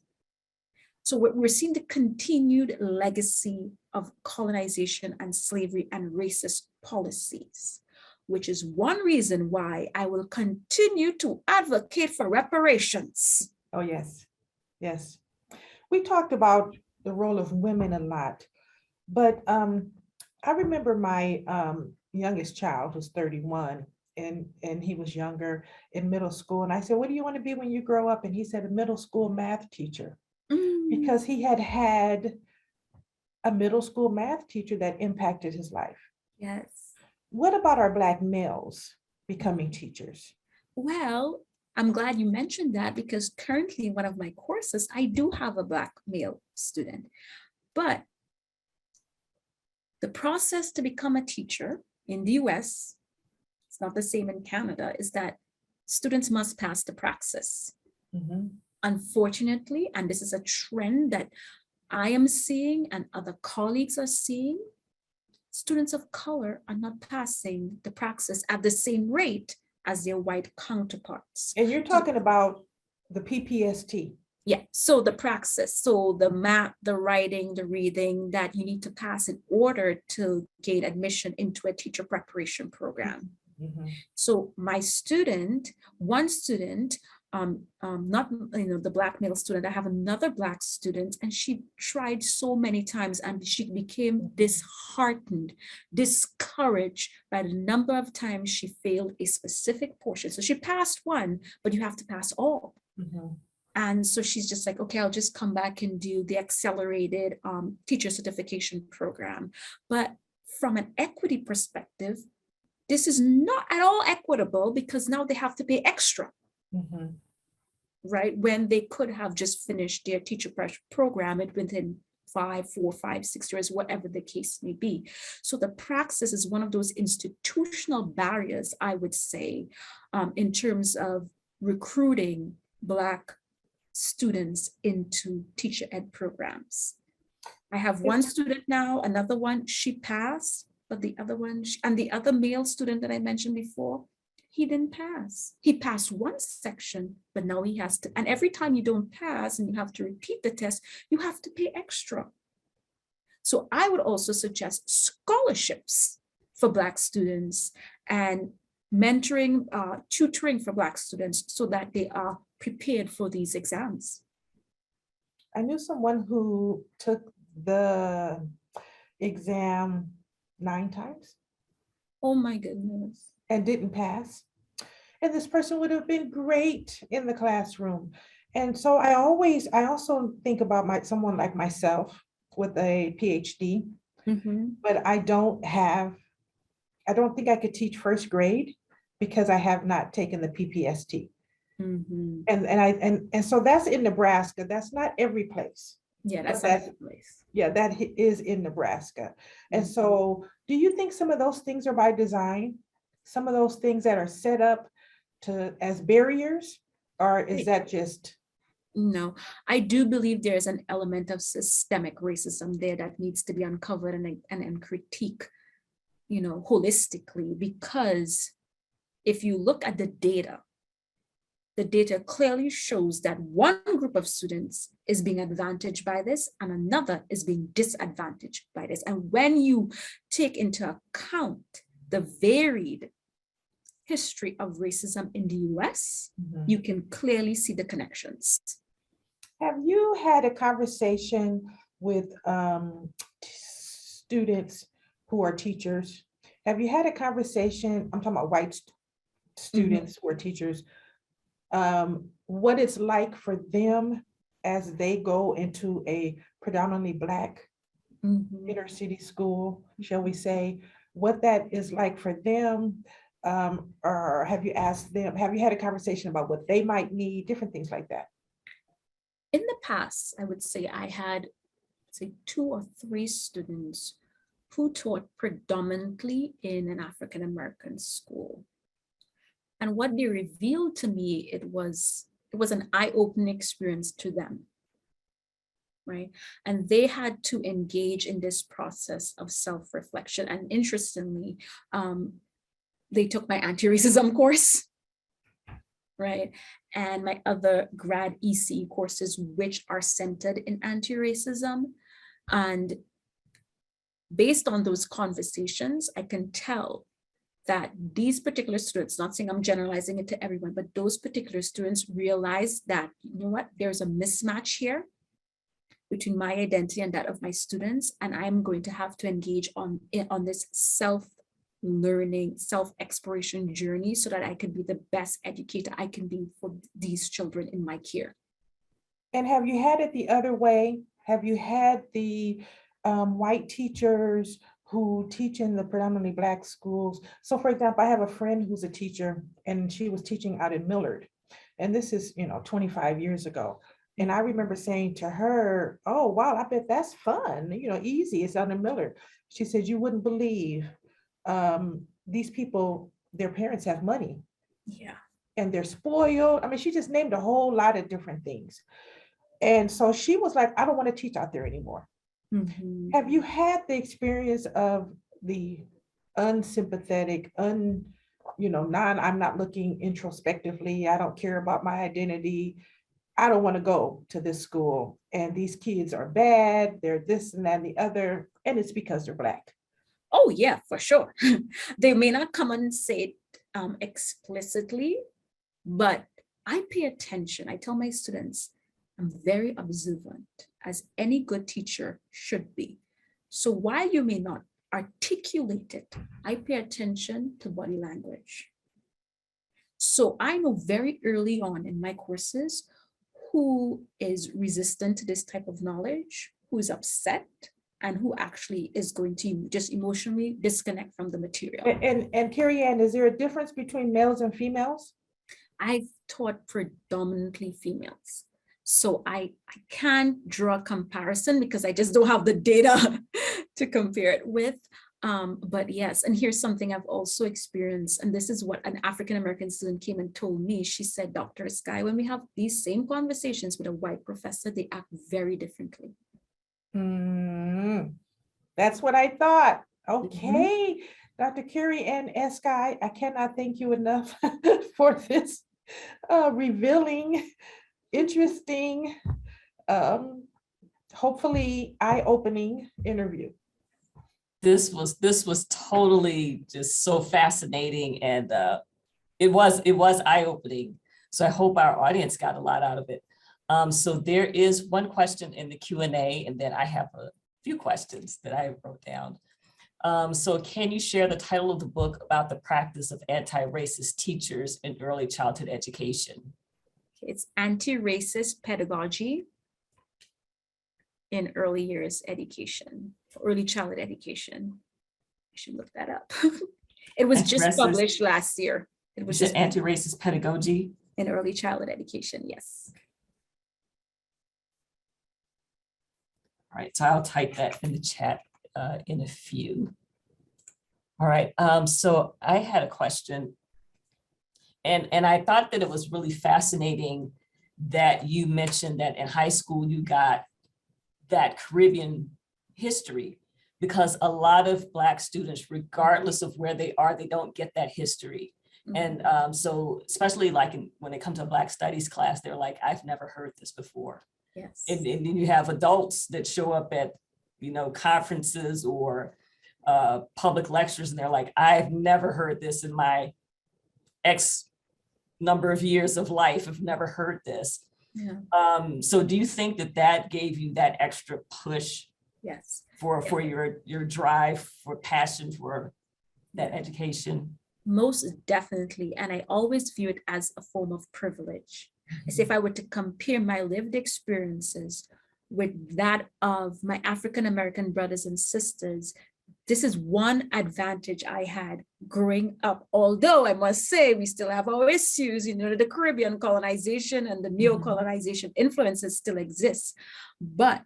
So we're seeing the continued legacy of colonization and slavery and racist policies, which is one reason why I will continue to advocate for reparations. Oh, yes, yes. We talked about the role of women a lot, but I remember my youngest child was 31 and he was younger in middle school. And I said, what do you want to be when you grow up? And he said, a middle school math teacher, because he had a middle school math teacher that impacted his life. Yes. What about our Black males becoming teachers? Well, I'm glad you mentioned that, because currently in one of my courses, I do have a Black male student. But the process to become a teacher in the US, it's not the same in Canada, is that students must pass the praxis. Unfortunately, and this is a trend that I am seeing and other colleagues are seeing, students of color are not passing the praxis at the same rate as their white counterparts. And you're talking about the PPST. Yeah, so the praxis, so the math, the writing, the reading that you need to pass in order to gain admission into a teacher preparation program. So my student, one student, not the Black male student, I have another Black student, and she tried so many times and she became disheartened, discouraged by the number of times she failed a specific portion. So she passed one, but you have to pass all. And so she's just like, okay, I'll just come back and do the accelerated teacher certification program. But from an equity perspective, this is not at all equitable, because now they have to pay extra, right? When they could have just finished their teacher prep program within 5, 4, 5, 6 years, whatever the case may be. So the praxis is one of those institutional barriers, I would say, in terms of recruiting Black students into teacher ed programs. I have one student now, another one, she passed, but the other one, and the other male student that I mentioned before, he didn't pass. He passed one section, but now he has to, and every time you don't pass and you have to repeat the test, you have to pay extra. So I would also suggest scholarships for Black students and mentoring, tutoring for Black students so that they are prepared for these exams. I knew someone who took the exam 9 times. Oh my goodness. And didn't pass. And this person would have been great in the classroom. And so I also think about someone like myself with a PhD, but I don't think I could teach first grade because I have not taken the PPST. And so that's in Nebraska. That's not every place. Yeah, that's not every place. Yeah, that is in Nebraska. And so do you think some of those things are by design? Some of those things that are set up as barriers, or is that just? No, I do believe there's an element of systemic racism there that needs to be uncovered and critique, holistically, because if you look at the data clearly shows that one group of students is being advantaged by this and another is being disadvantaged by this. And when you take into account the varied history of racism in the US, you can clearly see the connections. Have you had a conversation with students who are teachers? Have you had a conversation, I'm talking about white students who are teachers, what it's like for them as they go into a predominantly Black inner city school, shall we say, what that is like for them? Or have you asked them, have you had a conversation about what they might need, different things like that? In the past, I would say I had, 2 or 3 students who taught predominantly in an African-American school. And what they revealed to me, it was an eye-opening experience to them, right? And they had to engage in this process of self-reflection. And interestingly, they took my anti-racism course, right? and my other grad ECE courses, which are centered in anti-racism. And based on those conversations, I can tell that these particular students, not saying I'm generalizing it to everyone, but those particular students realize that, you know what, there's a mismatch here between my identity and that of my students, and I'm going to have to engage on this self-learning, self-exploration journey so that I can be the best educator I can be for these children in my care. And have you had it the other way? Have you had the white teachers who teach in the predominantly Black schools? So for example, I have a friend who's a teacher and she was teaching out in Millard. And this is, 25 years ago. And I remember saying to her, oh, wow, I bet that's fun, easy, it's out in Millard. She said, you wouldn't believe these people, their parents have money. Yeah. And they're spoiled. I mean, she just named a whole lot of different things. And so she was like, I don't want to teach out there anymore. Mm-hmm. Have you had the experience of the unsympathetic, I'm not looking introspectively, I don't care about my identity, I don't want to go to this school, and these kids are bad, they're this and that and the other, and it's because they're Black? Oh yeah, for sure. They may not come and say it explicitly, but I pay attention. I tell my students, I'm very observant, as any good teacher should be. So while you may not articulate it, I pay attention to body language. So I know very early on in my courses who is resistant to this type of knowledge, who is upset, and who actually is going to just emotionally disconnect from the material. And Kerry-Ann, is there a difference between males and females? I've taught predominantly females. So I can't draw a comparison because I just don't have the data to compare it with. But yes, and here's something I've also experienced, and this is what an African-American student came and told me. She said, Dr. Escayg, when we have these same conversations with a white professor, they act very differently. That's what I thought. Okay, Dr. Kerry-Ann Escayg, I cannot thank you enough for this revealing, interesting, hopefully eye-opening interview. This was totally just so fascinating, and it was eye-opening. So I hope our audience got a lot out of it. So there is one question in the Q&A, and then I have a few questions that I wrote down. So can you share the title of the book about the practice of anti-racist teachers in early childhood education? It's Anti-Racist Pedagogy in Early Years Education, Early Childhood Education. I should look that up. It was just published last year. It was just Anti-Racist Pedagogy in Early Childhood Education, yes. All right, so I'll type that in the chat in a few. All right, so I had a question, and I thought that it was really fascinating that you mentioned that in high school you got that Caribbean history, because a lot of Black students, regardless of where they are, they don't get that history. And so especially like when it comes to Black studies class, they're like, I've never heard this before. Yes. And then you have adults that show up at, conferences or public lectures, and they're like, I've never heard this in my X number of years of life. I've never heard this. Yeah. So do you think that gave you that extra push? Yes. For your drive, for passion for that education? Most definitely. And I always view it as a form of privilege. As if I were to compare my lived experiences with that of my African-American brothers and sisters, this is one advantage I had growing up. Although I must say, we still have our issues, the Caribbean colonization and the neo-colonization influences still exist. But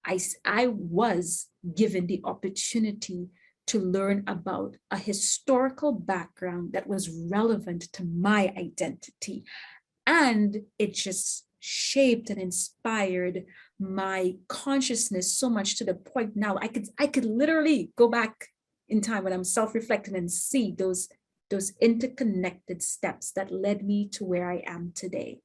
I was given the opportunity to learn about a historical background that was relevant to my identity. And it just shaped and inspired my consciousness so much to the point now I could literally go back in time when I'm self-reflecting and see those those interconnected steps that led me to where I am today.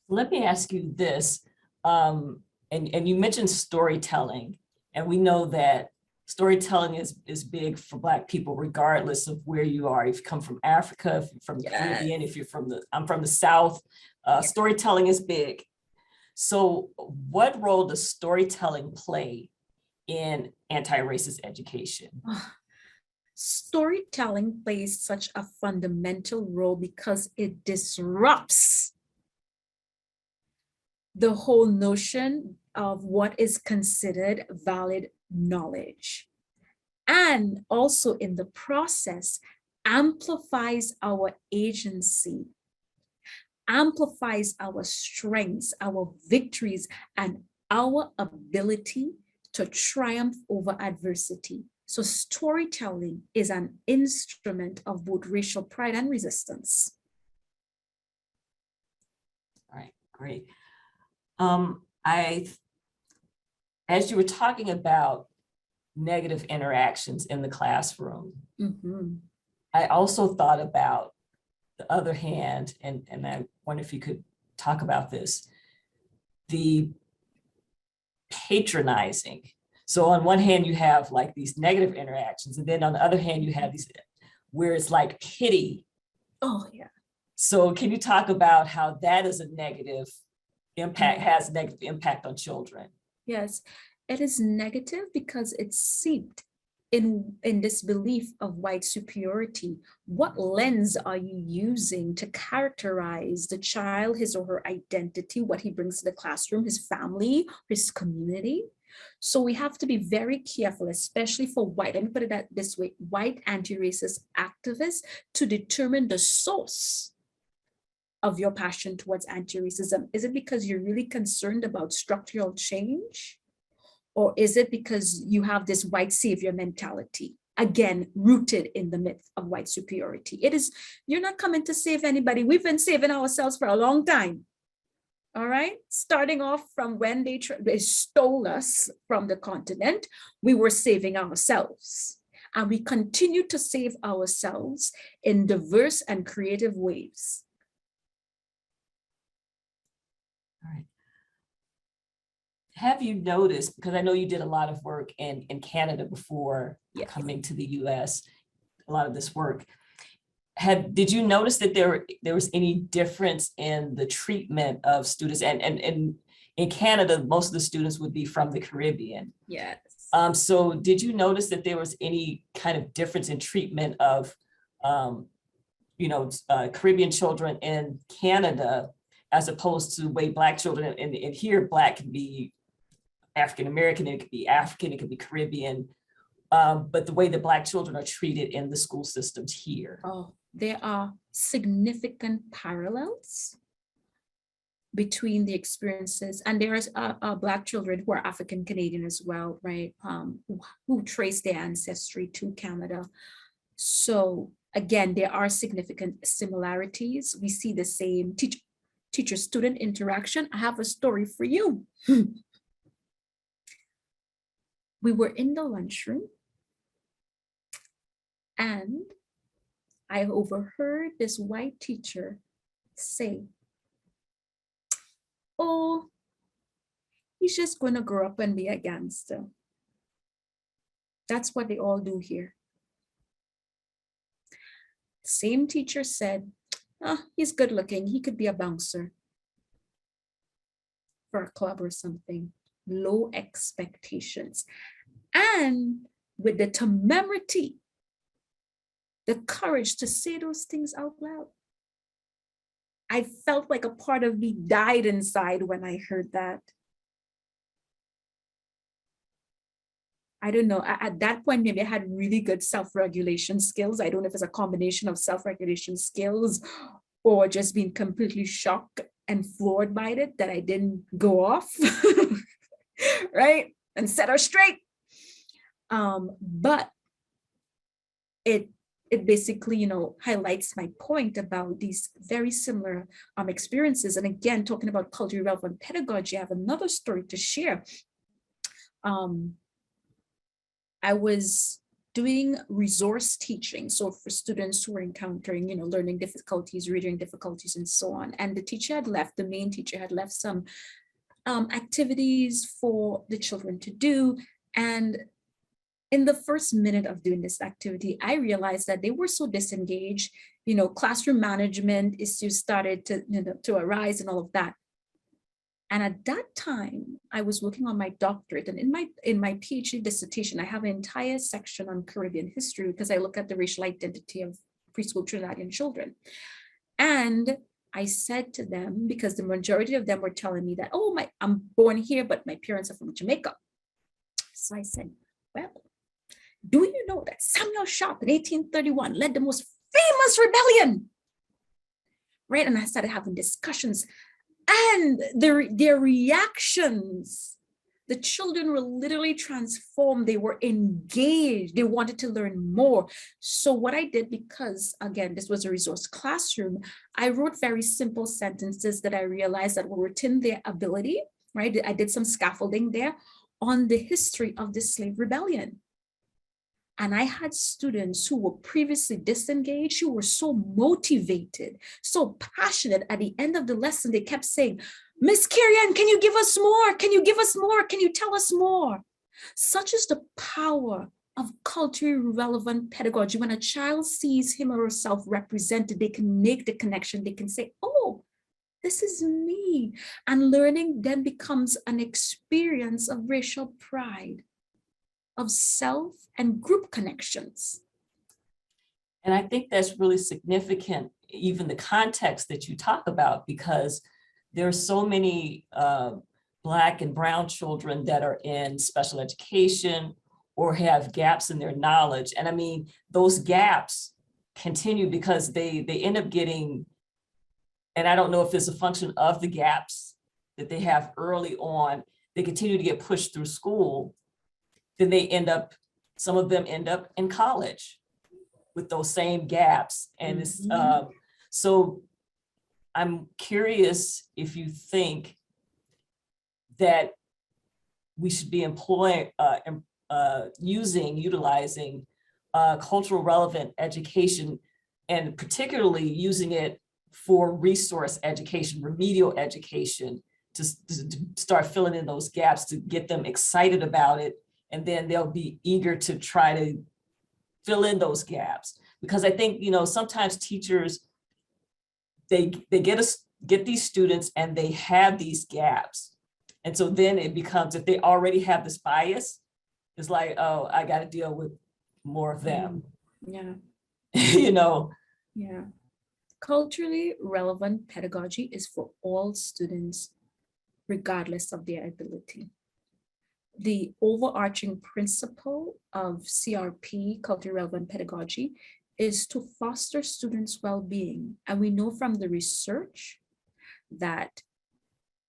Let me ask you this, and you mentioned storytelling, and we know that storytelling is big for Black people, regardless of where you are. If you come from Africa, if you're from the Caribbean, if you're I'm from the South, storytelling is big. So what role does storytelling play in anti-racist education? Storytelling plays such a fundamental role because it disrupts the whole notion of what is considered valid knowledge. And also in the process, amplifies our agency, amplifies our strengths, our victories, and our ability to triumph over adversity. So storytelling is an instrument of both racial pride and resistance. All right, great. As you were talking about negative interactions in the classroom, I also thought about the other hand, and I wonder if you could talk about this, the patronizing. So on one hand, you have like these negative interactions, and then on the other hand, you have these where it's like pity. Oh, yeah. So can you talk about how that is a negative impact, has negative impact on children? Yes, it is negative because it's seeped in this belief of white superiority. What lens are you using to characterize the child, his or her identity, what he brings to the classroom, his family, his community? So we have to be very careful, especially for white, let me put it this way, white anti-racist activists, to determine the source of your passion towards anti-racism. Is it because you're really concerned about structural change? Or is it because you have this white savior mentality, again, rooted in the myth of white superiority? It is, you're not coming to save anybody. We've been saving ourselves for a long time. All right, starting off from when they stole us from the continent, we were saving ourselves. And we continue to save ourselves in diverse and creative ways. All right. Have you noticed, because I know you did a lot of work in Canada before coming to the US, a lot of this work, did you notice that there was any difference in the treatment of students? And in Canada, most of the students would be from the Caribbean. Yes. So did you notice that there was any kind of difference in treatment of, Caribbean children in Canada, as opposed to the way Black children, and here Black can be African-American, it could be African, it could be Caribbean, but the way that Black children are treated in the school systems here? Oh, there are significant parallels between the experiences, and there is Black children who are African Canadian as well, right? Who trace their ancestry to Canada. So again, there are significant similarities. We see the same teacher-student interaction. I have a story for you. We were in the lunchroom and I overheard this white teacher say, "Oh, he's just going to grow up and be a gangster. That's what they all do here." Same teacher said, "Oh, he's good looking. He could be a bouncer for a club or something." Low expectations. And with the temerity, the courage to say those things out loud. I felt like a part of me died inside when I heard that. I don't know, at that point, maybe I had really good self-regulation skills. I don't know if it's a combination of self-regulation skills or just being completely shocked and floored by it that I didn't go off, right? And set her straight. But it basically, highlights my point about these very similar experiences. And again, talking about culturally relevant pedagogy, I have another story to share. I was doing resource teaching. So for students who were encountering, learning difficulties, reading difficulties, and so on. And the teacher had left, the main teacher had left some activities for the children to do. And in the first minute of doing this activity, I realized that they were so disengaged, classroom management issues started to arise and all of that. And at that time, I was working on my doctorate, and in my PhD dissertation, I have an entire section on Caribbean history because I look at the racial identity of preschool Trinidadian children. And I said to them, because the majority of them were telling me that, oh, I'm born here, but my parents are from Jamaica. So I said, well, do you know that Samuel Sharp in 1831 led the most famous rebellion? Right? And I started having discussions. And their reactions, the children were literally transformed. They were engaged. They wanted to learn more. So what I did, because again, this was a resource classroom, I wrote very simple sentences that I realized that were within their ability, right? I did some scaffolding there on the history of the slave rebellion. And I had students who were previously disengaged, who were so motivated, so passionate. At the end of the lesson, they kept saying, Miss Kerry-Ann, can you give us more? Can you give us more? Can you tell us more? Such is the power of culturally relevant pedagogy. When a child sees him or herself represented, they can make the connection. They can say, oh, this is me. And learning then becomes an experience of racial pride, of self and group connections. And I think that's really significant, even the context that you talk about, because there are so many Black and Brown children that are in special education or have gaps in their knowledge. And I mean, those gaps continue because they end up getting, and I don't know if it's a function of the gaps that they have early on, they continue to get pushed through school. Then some of them end up in college with those same gaps. And it's, so I'm curious if you think that we should be utilizing cultural relevant education, and particularly using it for resource education, remedial education, to start filling in those gaps, to get them excited about it. And then they'll be eager to try to fill in those gaps. Because I think, sometimes teachers, they get these students and they have these gaps. And so then it becomes, if they already have this bias, it's like, oh, I got to deal with more of them. Yeah. Yeah. Culturally relevant pedagogy is for all students, regardless of their ability. The overarching principle of CRP, culturally relevant pedagogy, is to foster students' well-being. And we know from the research that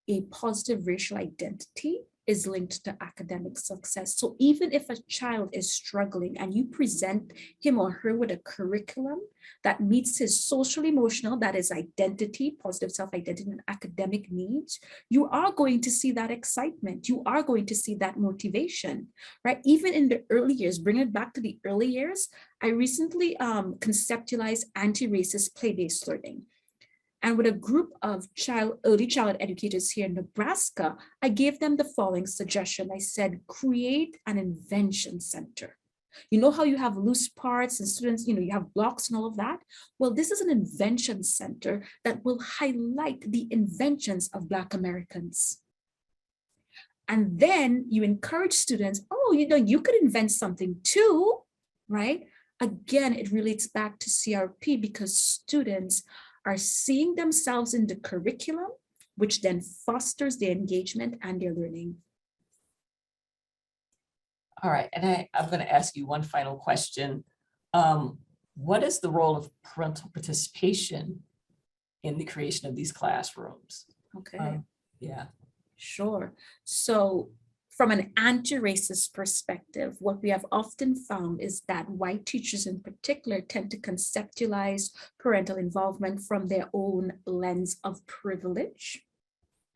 a positive racial identity is linked to academic success. So even if a child is struggling and you present him or her with a curriculum that meets his social emotional, that is identity, positive self-identity and academic needs, you are going to see that excitement. You are going to see that motivation, right? Even in the early years, bring it back to the early years. I recently conceptualized anti-racist play-based learning. And with a group of early child educators here in Nebraska, I gave them the following suggestion. I said, create an invention center. You know how you have loose parts and students, you have blocks and all of that? Well, this is an invention center that will highlight the inventions of Black Americans. And then you encourage students, oh, you could invent something too, right? Again, it relates back to CRP because students are seeing themselves in the curriculum, which then fosters their engagement and their learning. All right, and I'm going to ask you one final question. What is the role of parental participation in the creation of these classrooms? Okay. Yeah. Sure. So from an anti-racist perspective, what we have often found is that white teachers in particular tend to conceptualize parental involvement from their own lens of privilege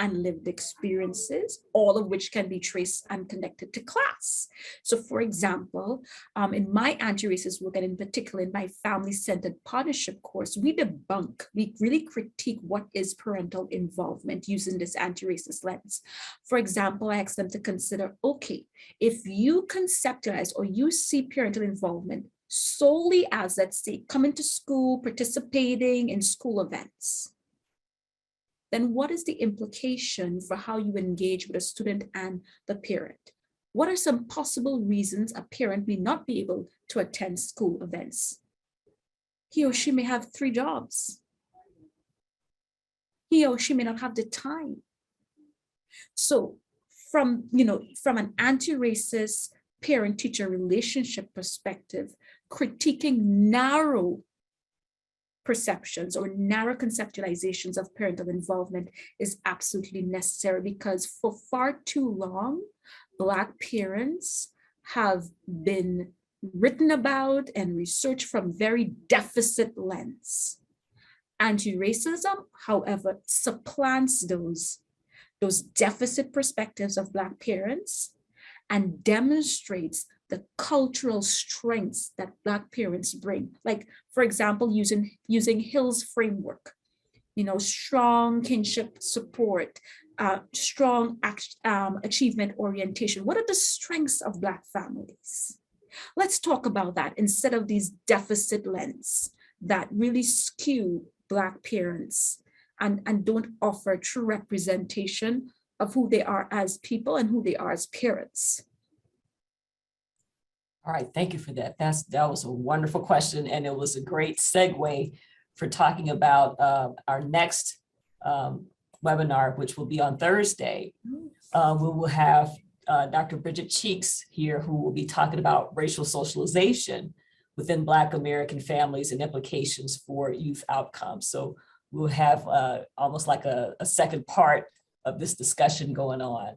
and lived experiences, all of which can be traced and connected to class. So for example, in my anti-racist work, and in particular in my family-centered partnership course, we really critique what is parental involvement using this anti-racist lens. For example, I ask them to consider, okay, if you conceptualize or you see parental involvement solely as, let's say, coming to school, participating in school events, then what is the implication for how you engage with a student and the parent? What are some possible reasons a parent may not be able to attend school events? He or she may have 3 jobs. He or she may not have the time. So from an anti-racist parent-teacher relationship perspective, critiquing narrow perceptions or narrow conceptualizations of parental involvement is absolutely necessary, because for far too long, Black parents have been written about and researched from very deficit lens. Anti-racism, however, supplants those deficit perspectives of Black parents and demonstrates the cultural strengths that Black parents bring. Like, for example, using Hill's framework, strong kinship support, strong achievement orientation. What are the strengths of Black families? Let's talk about that instead of these deficit lens that really skew Black parents and don't offer true representation of who they are as people and who they are as parents. All right, thank you for that. That was a wonderful question, and it was a great segue for talking about our next webinar, which will be on Thursday. We will have Dr. Bridget Cheeks here, who will be talking about racial socialization within Black American families and implications for youth outcomes. So we'll have almost like a second part of this discussion going on.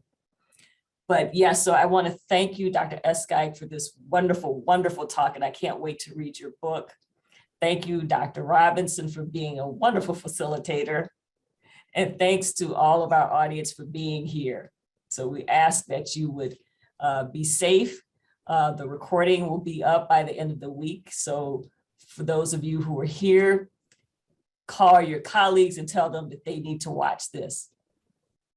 But yeah, so I want to thank you, Dr. Escayg, for this wonderful, wonderful talk, and I can't wait to read your book. Thank you, Dr. Robinson, for being a wonderful facilitator. And thanks to all of our audience for being here. So we ask that you would be safe. The recording will be up by the end of the week. So for those of you who are here, call your colleagues and tell them that they need to watch this.